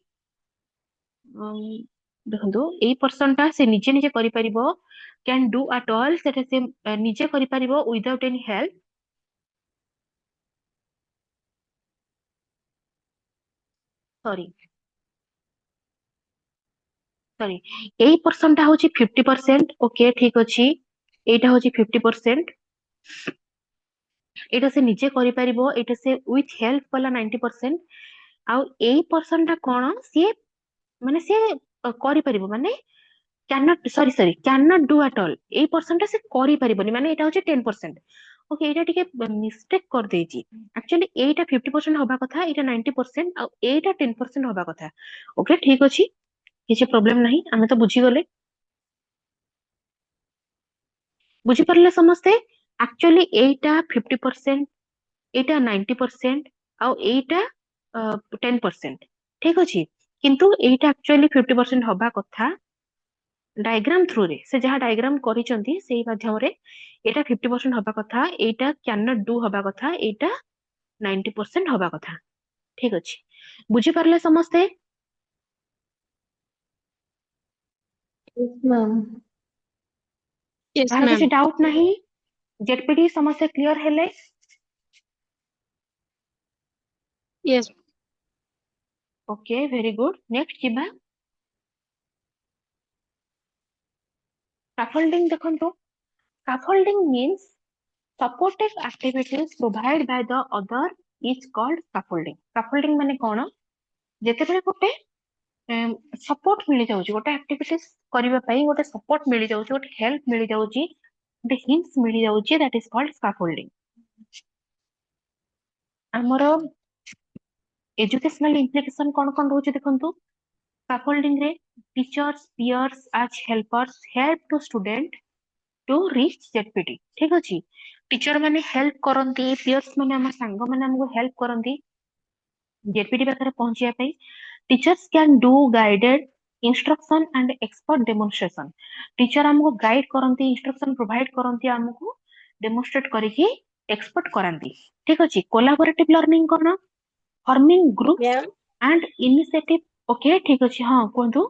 देखंतु ए पर्सन टा से निजे निजे करि परिबो कैन डू एट ऑल सेटा से निजे करि परिबो without any help sorry sorry a person टा होची 50% ओके ठीक अछि एटा होची 50% एटा से निजे करि परिबो एटा से विथ हेल्प वाला 90% आ ए पर्सन टा कोन से माने से करि परिबो माने cannot sorry cannot do at all A person टा से करि परिबोनी माने एटा होची 10% ओके एटा टिके मिस्टेक कर देची एक्चुअली एटा 50% होबा कथा एटा 90% आ एटा 10% होबा कथा ओके ठीक अछि किछि प्रॉब्लम नहीं हमें तो बुझी गले बुझी परले समस्ते एक्चुअली एटा 50% एटा 90% आ एटा 10% ठीक अछि किंतु एटा एक्चुअली 50% होबा कथा डायग्राम थ्रू रे से जहा डायग्राम करिसंती सेही माध्यम रे एटा 50% होबा कथा एटा कैन नॉट डू होबा कथा एटा 90% होबा कथा ठीक अछि बुझी परले समस्ते Yes, ma'am. Yes, तार ma'am. किछि डाउट नहीं जेडपीटी समस्या क्लियर हेले Yes. Okay very good next जिबा scaffolding देखंतो scaffolding means supportive activities provided by the other is called scaffolding scaffolding माने कोन जेते बेले गोटे सपोर्ट मिली जाउची गोटे एक्टिविटीज करिवा पई गोटे सपोर्ट मिली जाउची गोटे हेल्प मिली जाउची गोटे हिंट्स मिली जाउची दैट इज कॉल्ड स्कैफोल्डिंग हमरो एजुकेशनल इंप्लिकेशन कोन रहउची देखंतु स्कैफोल्डिंग रे teachers peers as helpers help to student to reach ZPD ठीक अछि टीचर माने हेल्प करंती पीयर्स माने हम संग माने हमको हेल्प करंती जेडपीटी पाखरे पहुंचिया पई teachers can do guided instruction and expert demonstration teacher हमको गाइड करंती इंस्ट्रक्शन प्रोवाइड करंती हमको डेमोन्स्ट्रेट करके एक्सपर्ट करांती ठीक अछि collaborative learning cone forming groups Ma'am, and initiative okay ठीक अछि हां कोंतु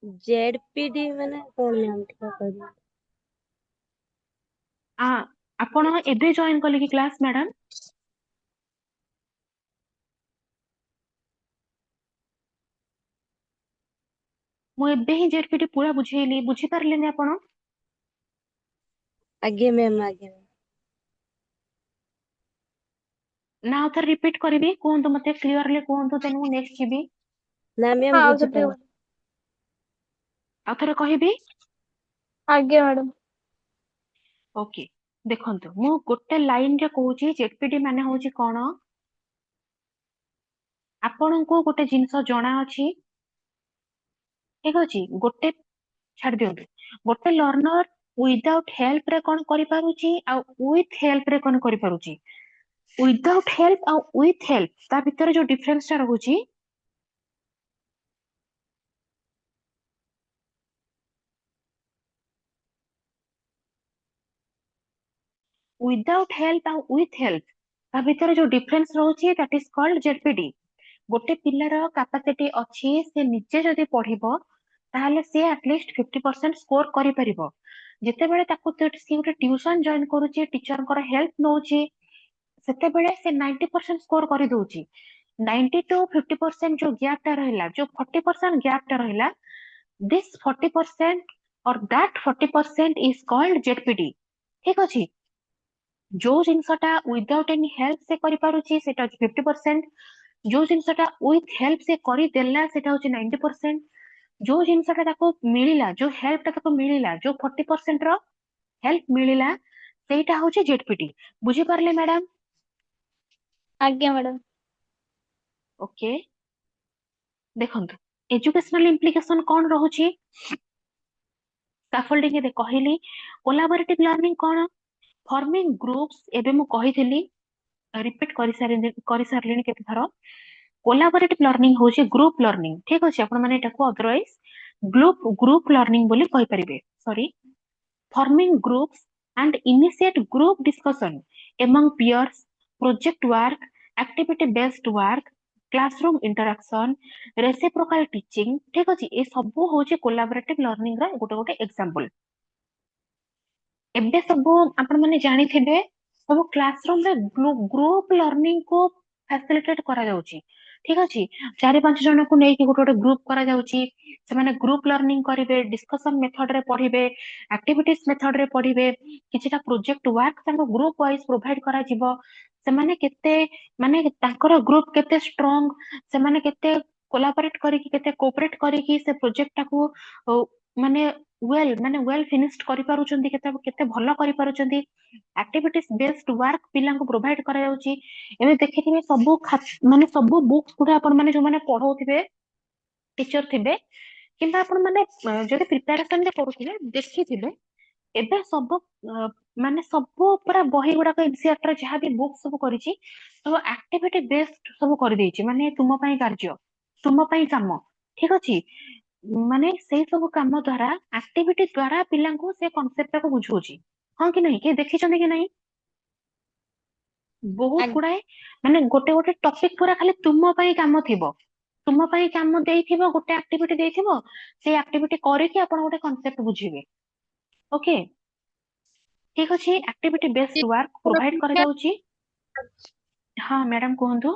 जेडपीडी ମାନେ କଣ ମ୍ୟାମ୍ ଟିକେ କହିବେ? ଆପଣ ଏବେ ଜଏନ୍ କଲେ କି କ୍ଲାस ମ୍ୟାଡାम? ମୁଁ ଏବେ ହିଁ ଜେଡପିଟି ପୁରା ବୁଝେଇଲି, ବୁଝିପାରିଲେନି ଆପଣ? ଆଜ୍ଞା ମ୍ୟାମ୍ ଆଜ୍ଞା। ନା ଆଉ ଥରେ ରିପିଟ କରିବି? କୁହନ୍ତୁ ମତେ କ୍ଲିୟରଲି କୁହନ୍ତୁ, ଦେନ୍ ମୁଁ ନେକ୍ସଟ ଯିବି। ନା ମ୍ୟାମ୍ ଆଉ ଥରେ ବୁଝିପାରିଲି। ଆଉ ଥରେ କହିବି? ଆଜ୍ଞା ମ୍ୟାଡାମ। ଓକେ, ଦେଖନ୍ତୁ ମୁଁ ଗୋଟେ ଲାଇନରେ କହୁଛି ଜେଡପିଟି ମାନେ ହଉଛି କଣ। ଆପଣଙ୍କୁ ଗୋଟେ ଜିନିଷ ଜଣା ଅଛି, ଠିକ ଅଛି, ଗୋଟେ ଛାଡି ଦିଅନ୍ତୁ, ଗୋଟେ ଲର୍ନର ୱିଦାଉଟ୍ ହେଲ୍ପ ରେ କଣ କରିପାରୁଛି ଆଉ ୱିଥ ହେଲ୍ପ ରେ କଣ କରିପାରୁଛି। ୱିଦାଉଟ୍ ହେଲ୍ପ ଆଉ ୱିଥ ହେଲ୍ପ ତା ଭିତରେ ଯୋଉ ଡିଫରେନ୍ସ ଟା ରହୁଛି, ୱିଦାଉଟ୍ ହେଲ୍ପ ଆଉ ୱିଥ ହେଲ୍ପ ତା ଭିତରେ ଯୋଉ ଡିଫରେନ୍ସ ରହୁଛି ଦ୍ୟାଟ୍ ଇଜ କଲ୍ଡ ଜେଡପିଟି। ଗୋଟେ ପିଲାର କାପାସିଟି ଅଛି, ସେ ନିଜେ ଯଦି ପଢିବ ତାହେଲେ ସେ ଆଟଲିଷ୍ଟ 50% ସ୍କୋର କରିପାରିବ। ଯେତେବେଳେ ତାକୁ ସିଏ ଗୋଟେ ଟ୍ୟୁସନ ଜଏନ କରୁଛି, ଟିଚରଙ୍କର ହେଲ୍ପ ନଉଛି, ସେତେବେଳେ ସେ 90% ସ୍କୋର କରିଦଉଛି। 90 to 50% ଯୋଉ ଗ୍ୟାପ ଟା ରହିଲା, ଯୋଉ 40% ଗ୍ୟାପ ଟା ରହିଲା, this 40% or that 40% is called ZPD। ଠିକ ଅଛି, ଯୋଉ ଜିନିଷଟା ୱିଦାଉଟ୍ ଏନି ହେଲ୍ପ ସେ କରିପାରୁଛି ସେଟା ହଉଛି 50%, ଯୋଉ ଜିନିଷଟା ୱିଥ ହେଲ୍ପ ସେ କରିଦେଲା ସେଟା ହଉଛି 90%, ଯୋଉ ଜିନିଷଟା ତାକୁ ମିଳିଲା, ଯୋଉ ହେଲ୍ପ ଟା ତାକୁ ମିଳିଲା, ଯୋଉ 40% ର ହେଲ୍ପ ମିଳିଲା, ସେଇଟା ହଉଛି ଜେଡପିଟି। ବୁଝିପାରିଲେ ମ୍ୟାଡାମ? ଆଜ୍ଞା ମ୍ୟାଡାମ। ଓକେ, ଦେଖନ୍ତୁ ଏଜୁକେଶନାଲ ଇମ୍ପ୍ଲିକେସନ କଣ ରହୁଛି। ସ୍କାଫୋଲ୍ଡିଂ ଏବେ କହିଲି। କୋଲାବୋରେଟିଭ ଲର୍ନିଂ କଣ? ଫର୍ମିଂ ଗ୍ରୁପ୍ସ, ଏବେ ମୁଁ କହିଥିଲି, ରିପିଟ କରିସାରିଲିଣି କେତେ ଥର। କୋଲାବୋରେଟିଭ ଲର୍ନିଂ ହଉଛି ଗ୍ରୁପ ଲର୍ନିଂ, ଠିକ ଅଛି, ଆପଣ ମାନେ ଏଟାକୁ ଅଦରୱାଇଜ ଗ୍ରୁପ ଲର୍ନିଂ ବୋଲି କହିପାରିବେ। Sorry, forming groups and initiate group discussion among peers, project work, activity based work, classroom interaction, reciprocal teaching, ଠିକ ଅଛି, ଏ ସବୁ ହଉଛି କୋଲାବୋରେଟିଭ ଲର୍ନିଂ ର ଗୋଟେ ଗୋଟେ ଏକ୍ସାମ୍ପଲ। ଏବେ ସବୁ ଆପଣ ମାନେ ଜାଣିଥିବେ, ସବୁ କ୍ଲାସରୁମ ରେ ଗ୍ରୁପ ଲର୍ନିଂ କୁ ଫାସିଲିଟେଟ କରାଯାଉଛି, ଠିକ ଅଛି। 4-5 ଜଣଙ୍କୁ ନେଇକି ଗୋଟେ ଗୋଟେ ଗ୍ରୁପ କରାଯାଉଛି, ସେମାନେ ଗ୍ରୁପ ଲର୍ନିଂ କରିବେ, ଡିସ୍କସନ ମେଥଡ ରେ ପଢିବେ, ଆକ୍ଟିଭିଟିଜ ମେଥଡ ରେ ପଢିବେ, କିଛିଟା ପ୍ରୋଜେକ୍ଟ ୱାର୍କ ତାଙ୍କୁ ଗ୍ରୁପ ୱାଇଜ ପ୍ରୋଭାଇଡ କରାଯିବ। ସେମାନେ କେତେ, ମାନେ ତାଙ୍କର ଗ୍ରୁପ କେତେ ଷ୍ଟ୍ରଙ୍ଗ, ସେମାନେ କେତେ କୋଲାବୋରେଟ କରିକି, କେତେ କୋଅପରେଟ କରିକି ସେ ପ୍ରୋଜେକ୍ଟ ଟାକୁ ମାନେ ୱେଲ ଫିନିଶ୍ଡ କରିପାରୁଛନ୍ତି, କେତେ ଭଲ କରିପାରୁଛନ୍ତି। ଆକ୍ଟିଭିଟିଜ ବେସ୍ଡ ୱାର୍କ ପିଲାଙ୍କୁ ପ୍ରୋଭାଇଡ କରାଯାଉଛି। ଏବେ ଦେଖିଥିବେ ସବୁ ମାନେ ସବୁ ବୁକ୍ସ ଗୁଡା ଆପଣ ମାନେ ଯୋଉମାନେ ପଢଉଥିବେ, ଟିଚର ଥିବେ, କିମ୍ବା ଆପଣ ମାନେ ଯଦି ପ୍ରିପାରେସନ ରେ କରୁଥିବେ ଦେଖିଥିବେ, ଏବେ ସବୁ ମାନେ ସବୁ ପୁରା ବହି ଗୁଡାକ ଏନସିଆରଟି ର ଯାହା ବି ବୁକ୍ ସବୁ କରିଛି, ସବୁ ଆକ୍ଟିଭିଟି ବେସ୍ଡ ସବୁ କରିଦେଇଛି, ମାନେ ତୁମ ପାଇଁ କାର୍ଯ୍ୟ, ତୁମ ପାଇଁ କାମ, ଠିକ ଅଛି। ମାନେ ସେଇ ସବୁ କାମ ଦ୍ଵାରା, ଆକ୍ଟିଭିଟି ଦ୍ଵାରା ପିଲାଙ୍କୁ ସେ କନସେପ୍ଟ ଟାକୁ ବୁଝଉଛି, ହଁ କି ନାହିଁ, କିଏ ଦେଖିଛନ୍ତି କି ନାହିଁ? ବହୁତ ଗୁଡାଏ ମାନେ ଗୋଟେ ଗୋଟେ ଟପିକ ପୁରା ଖାଲି ତୁମ ପାଇଁ କାମ ଥିବ, ତୁମ ପାଇଁ କାମ ଦେଇଥିବ, ଗୋଟେ ଆକ୍ଟିଭିଟି ଦେଇଥିବ, ସେଇ ଆକ୍ଟିଭିଟି କରିକି ଆପଣ ଗୋଟେ କନସେପ୍ଟ ବୁଝିବେ। ଓକେ, ଠିକ ଅଛି, ଆକ୍ଟିଭିଟି ବେସ୍ଡ ୱାର୍କ ପ୍ରୋଭାଇଡ କରାଯାଉଛି। ହଁ ମ୍ୟାଡାମ କୁହନ୍ତୁ।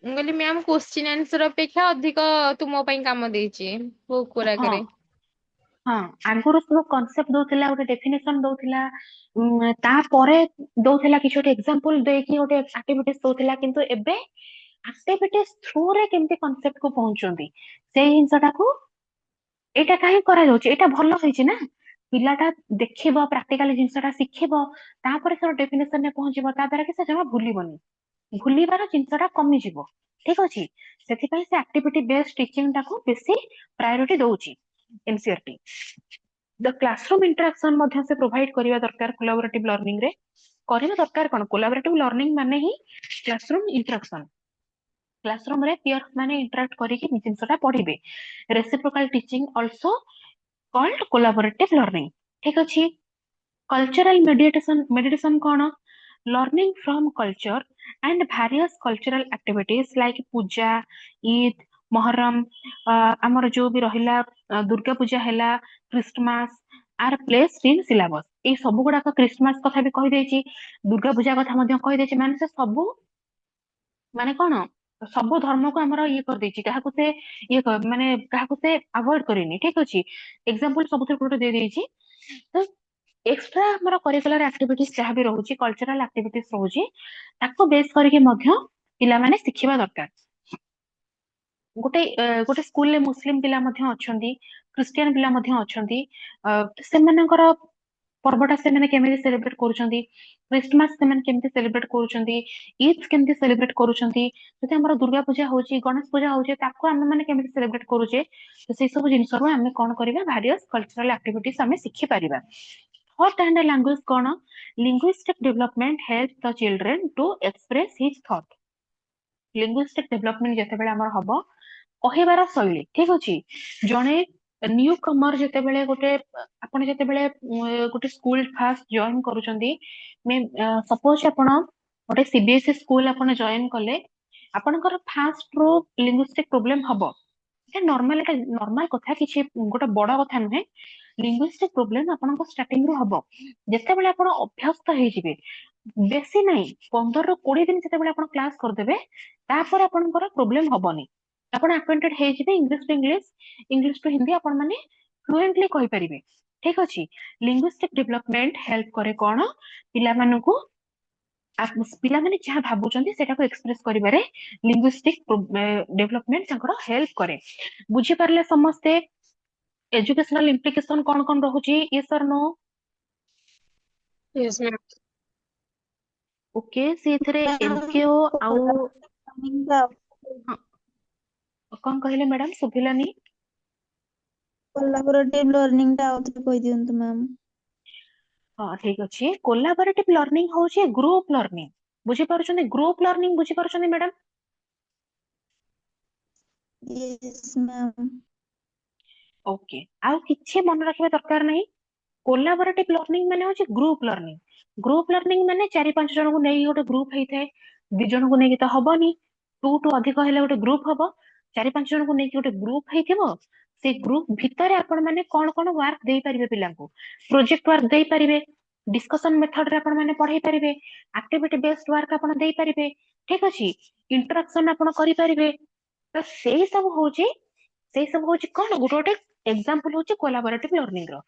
ମୁଁ କହିଲି ମ୍ୟାମ କ୍ୱେଶ୍ଚିନ୍ ଆନ୍ସର ଅପେକ୍ଷା ଅଧିକ ତୁମ ପାଇଁ କାମ ଦେଇଛି ବୁକ୍ ହଁ ଗୁଡାକରେ। ହଁ, ଆଗରୁ ସବୁ କନସେପ୍ଟ ଦଉଥିଲା, ଗୋଟେ ଡେଫିନେସନ ଦଉଥିଲା, ତାପରେ ଦଉଥିଲା କିଛି ଗୋଟେ ଏକ୍ସାମ୍ପଲ ଦେଇକି ଗୋଟେ ଆକ୍ଟିଭିଟିଜ ଦଉଥିଲା, କିନ୍ତୁ ଏବେ ଆକ୍ଟିଭିଟିଜ ଥ୍ରୁରେ କେମିତି କନସେପ୍ଟ କୁ ପହଞ୍ଚୁଛନ୍ତି, ସେଇ ଜିନିଷଟାକୁ, ଏଇଟା କାହିଁ କରାଯାଉଛି, ଏଇଟା ଭଲ ହେଇଛି ନା, ପିଲାଟା ଦେଖିବ, ପ୍ରାକ୍ଟିକାଲି ଜିନିଷଟା ଶିଖିବ, ତାପରେ ସେ ଡେଫିନେସନ ରେ ପହଞ୍ଚିବ, ତା ଦ୍ୱାରା କି ସେ ଜମା ଭୁଲିବନି, ଭୁଲିବାର ଜିନିଷଟା କମିଯିବ, ଠିକ ଅଛି। ସେଥିପାଇଁ ସେ ଆକ୍ଟିଭିଟି ବେସ୍ଡ ଟିଚିଂ ଟାକୁ ବେଶୀ ପ୍ରାୟୋରିଟି ଦଉଛି ଏନସିଆରଟି। ଦ କ୍ଲାସରୁମ ଇଣ୍ଟରାକ୍ସନ ମଧ୍ୟ ସେ ପ୍ରୋଭାଇଡ କରିବା ଦରକାର କୋଲାବୋରେଟିଭ ଲର୍ନିଂ ରେ। କରିବା ଦରକାର କଣ, କୋଲାବୋରେଟିଭ ଲର୍ନିଂ ମାନେ ହିଁ କ୍ଲାସରୁମ ଇଣ୍ଟରାକ୍ସନ। କ୍ଲାସରୁମ ରେ ପିୟର୍ସ ମାନେ ଇଣ୍ଟରାକ୍ଟ କରିକି ଜିନିଷଟା ପଢିବେ। Reciprocal teaching also called collaborative learning, ଠିକ ଅଛି। କଲଚରାଲ ମେଡିଟେସନ କଣ? Learning from culture and various cultural activities like puja, Eid, Muharram ଆମର ଯୋଉ ବି ରହିଲା ଦୁର୍ଗା ପୂଜା ହେଲା, Christmas are place in syllabus. ଏଇ ସବୁ ଗୁଡାକ କ୍ରିସମାସ କଥା ବି କହିଦେଇଛି, ଦୁର୍ଗା ପୂଜା କଥା ମଧ୍ୟ କହିଦେଇଛି। ମାନେ ସେ ସବୁ ମାନେ କଣ ସବୁ ଧର୍ମକୁ ଆମର ଇଏ କରିଦେଇଛି, କାହାକୁ ସେ ମାନେ କାହାକୁ ସେ ଆଭଏଡ କରିନି। ଠିକ ଅଛି, ଏକ୍ସାମ୍ପଲ ସବୁଥିରେ ଗୋଟେ ଦେଇଦେଇଛି। ତ ଏକ୍ସଟ୍ରା ଆମର କରିକୁଲାର ଆକ୍ଟିଭିଟିଜ ଯାହା ବି ରହୁଛି, କଲଚରାଲ ଆକ୍ଟିଭିଟିଜ ରହୁଛି, ତାକୁ ବେସ୍ କରିକି ମଧ୍ୟ ପିଲାମାନେ ଶିଖିବା ଦରକାର। ଗୋଟେ ସ୍କୁଲରେ ମୁସଲିମ ପିଲା ମଧ୍ୟ ଅଛନ୍ତି, ଖ୍ରୀଷ୍ଟିଆନ ପିଲା ମଧ୍ୟ ଅଛନ୍ତି। ସେମାନଙ୍କର ପର୍ବଟା ସେମାନେ କେମିତି ସେଲିବ୍ରେଟ କରୁଛନ୍ତି, ଖ୍ରୀଷ୍ଟମାସ ସେମାନେ କେମିତି ସେଲିବ୍ରେଟ କରୁଛନ୍ତି, ଇଦ୍ କେମିତି ସେଲିବ୍ରେଟ କରୁଛନ୍ତି, ଯଦି ଆମର ଦୁର୍ଗା ପୂଜା ହଉଛି, ଗଣେଶ ପୂଜା ହଉଛି, ତାକୁ ଆମେ ମାନେ କେମିତି ସେଲିବ୍ରେଟ କରୁଛେ, ତ ସେଇ ସବୁ ଜିନିଷରୁ ଆମେ କଣ କରିବା, ଭାରିୟସ୍ କଲଚରାଲ ଆକ୍ଟିଭିଟିଜ ଆମେ ଶିଖିପାରିବା। थॉट एंड लैंग्वेज कौन, linguistic development help the children to express his thought. Linguistic development जेतेबेले हमर हबो କହିବାର ଶୈଳୀ। ଠିକ ଅଛି, ଜଣେ ନ୍ୟୁ କମର ଯେତେବେଳେ ଆପଣ ଯେତେବେଳେ ଗୋଟେ ସ୍କୁଲ ଫାଷ୍ଟ ଜଏନ କରୁଛନ୍ତି, ସପୋଜ ଆପଣ ଗୋଟେ ସିବିଏସଇ ସ୍କୁଲ ଆପଣ ଜଏନ କଲେ, ଆପଣଙ୍କର ଫାଷ୍ଟ ରୁ ଲିଙ୍ଗୁଇଷ୍ଟିକ ପ୍ରୋବ୍ଲେମ ହବ। এটা ନର୍ମାଲ କଥା, କିଛି ଗୋଟେ ବଡ କଥା ନୁହେଁ। ଲିଙ୍ଗୁଇଷ୍ଟିକ ପ୍ରୋବ୍ଲେମ ଆପଣଙ୍କ ଷ୍ଟାର୍ଟିଂ ରୁ ହବ, ଯେତେବେଳେ ଆପଣ ଅଭ୍ୟସ୍ତ ହେଇଯିବେ, ବେଶୀ ନାହିଁ 15 ରୁ 20 ଦିନ ଯେତେବେଳେ ଆପଣ କ୍ଲାସ କରିଦେବେ, ତାପରେ ଆପଣଙ୍କର ପ୍ରୋବ୍ଲେମ ହବନି। ଆପଣ ଆକ୍ୱେଣ୍ଟେଡ ହେଇଯିବେ English to English, English to Hindi ଆପଣ ମାନେ ଫ୍ଲୁଏଣ୍ଟଲି କହିପାରିବେ। ଠିକ ଅଛି, ଲିଙ୍ଗୁଇଷ୍ଟିକ ଡେଭଲପମେଣ୍ଟ ହେଲ୍ପ କରେ କଣ, ପିଲାମାନଙ୍କୁ ପିଲାମାନେ ଯାହା ଭାବୁଛନ୍ତି ସେଟାକୁ ଏକ୍ସପ୍ରେସ କରିବାରେ लिंग्विस्टिक डेवलपमेंट तांकर हेल्प करे। बुझी पारले समस्ते एजुकेशनल इम्प्लिकेशन कौन कौन रहुची, yes or no? Yes, ma'am. Okay, सेथरे एमकेओ आउ कौन कहले मैडम, सुभिलानी? कोलाबोरेटिव लर्निंग टा आउथरे कहि दियंतु मैम। हां ठीक अछि, कोलैबोरेटिव लर्निंग होची ग्रुप लर्निंग। बुझी पारुछनी ग्रुप लर्निंग, बुझी पारुछनी मैडम? Yes ma'am. ओके, आउ किछि मन रखिबा दरकार नहीं। कोलैबोरेटिव लर्निंग माने होची ग्रुप लर्निंग। ग्रुप लर्निंग माने 4-5 जन को नै गोटे ग्रुप हेइथे, 2 जन को नै तो हबनी, 2 टू अधिक हेले गोटे ग्रुप हबो, 4-5 जन को नै गोटे ग्रुप हेइथिबो। से ग्रुप भितरे आपण माने कोन कोन वर्क देई परिबे पिलांको, प्रोजेक्ट वर्क देई परिबे, डिस्कशन मेथड रे आपण माने पढ़ाई परिबे, एक्टिविटी बेस्ड वर्क आपण देई परिबे। ठीक अछि, इंटरेक्शन आपण करि परिबे। तो सेही सब होची कोन गोटे गोटे एग्जांपल होची कोलैबोरेटिव लर्निंग रो।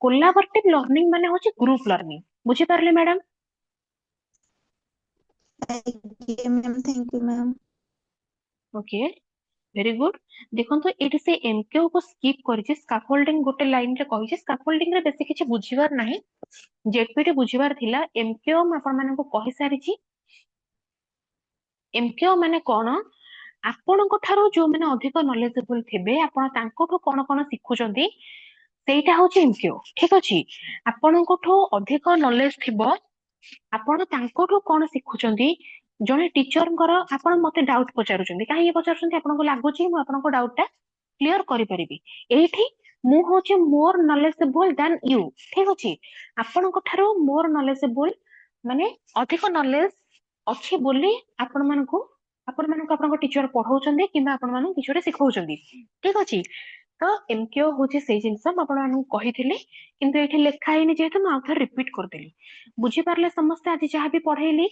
कोलैबोरेटिव लर्निंग माने होची ग्रुप लर्निंग। बुझी पारले मैडम? आगे ma'am, thank you ma'am. Okay, very good. देखंतु एठी से एमकेओ को स्किप करिछि, स्कैफोल्डिंग गोटे लाइन रे कहिछि। स्कैफोल्डिंग रे बेसी किछि बुझिबार नाही, जेटपीटी बुझिबार थिला। एमकेओ म आपण मानको कहि सारिछि। एमकेओ माने कोन, आपणको ठारो जो माने अधिक नॉलेजेबल थिबे, आपण तांकोठो कोन कोन सिखुचंती, ସେଇଟା ହଉଛି ଏମକେଓ। ଠିକ ଅଛି, ଆପଣଙ୍କଠୁ ଅଧିକ ନଲେଜ ଥିବ, ଆପଣ ତାଙ୍କଠୁ କଣ ଶିଖୁଛନ୍ତି। ଜଣେ ଟିଚରଙ୍କର ଆପଣ ମତେ ଡାଉଟ ପଚାରୁଛନ୍ତି, କାହିଁକି ପଚାରୁଛନ୍ତି, ଆପଣଙ୍କୁ ଲାଗୁଛି ମୁଁ ଆପଣଙ୍କ ଡାଉଟ ଟା କ୍ଲିୟର କରିପାରିବି। ଏଇଠି ମୁଁ ହଉଛି ମୋର ନଲେଜେବଲ ଦାନ ୟୁ। ଠିକ ଅଛି, ଆପଣଙ୍କ ଠାରୁ ମୋର ନଲେଜେବଲ ମାନେ ଅଧିକ ନଲେଜ ଅଛି ବୋଲି ଆପଣମାନଙ୍କୁ ଆପଣଙ୍କ ଟିଚର ପଢଉଛନ୍ତି, କିମ୍ବା ଆପଣମାନଙ୍କୁ କିଛି ଗୋଟେ ଶିଖଉଛନ୍ତି। ଠିକ ଅଛି, ତ ଏମକେଓ ହଉଛି ସେଇ ଜିନିଷ ମୁଁ ଆପଣମାନଙ୍କୁ କହିଥିଲି, କିନ୍ତୁ ଏଠି ଲେଖା ହେଇନି ଯେହେତୁ ମୁଁ ଆଉ ଥରେ ରିପିଟ କରିଦେଲି। ବୁଝିପାରିଲେ ସମସ୍ତେ ଆଜି ଯାହା ବି ପଢେଇଲି?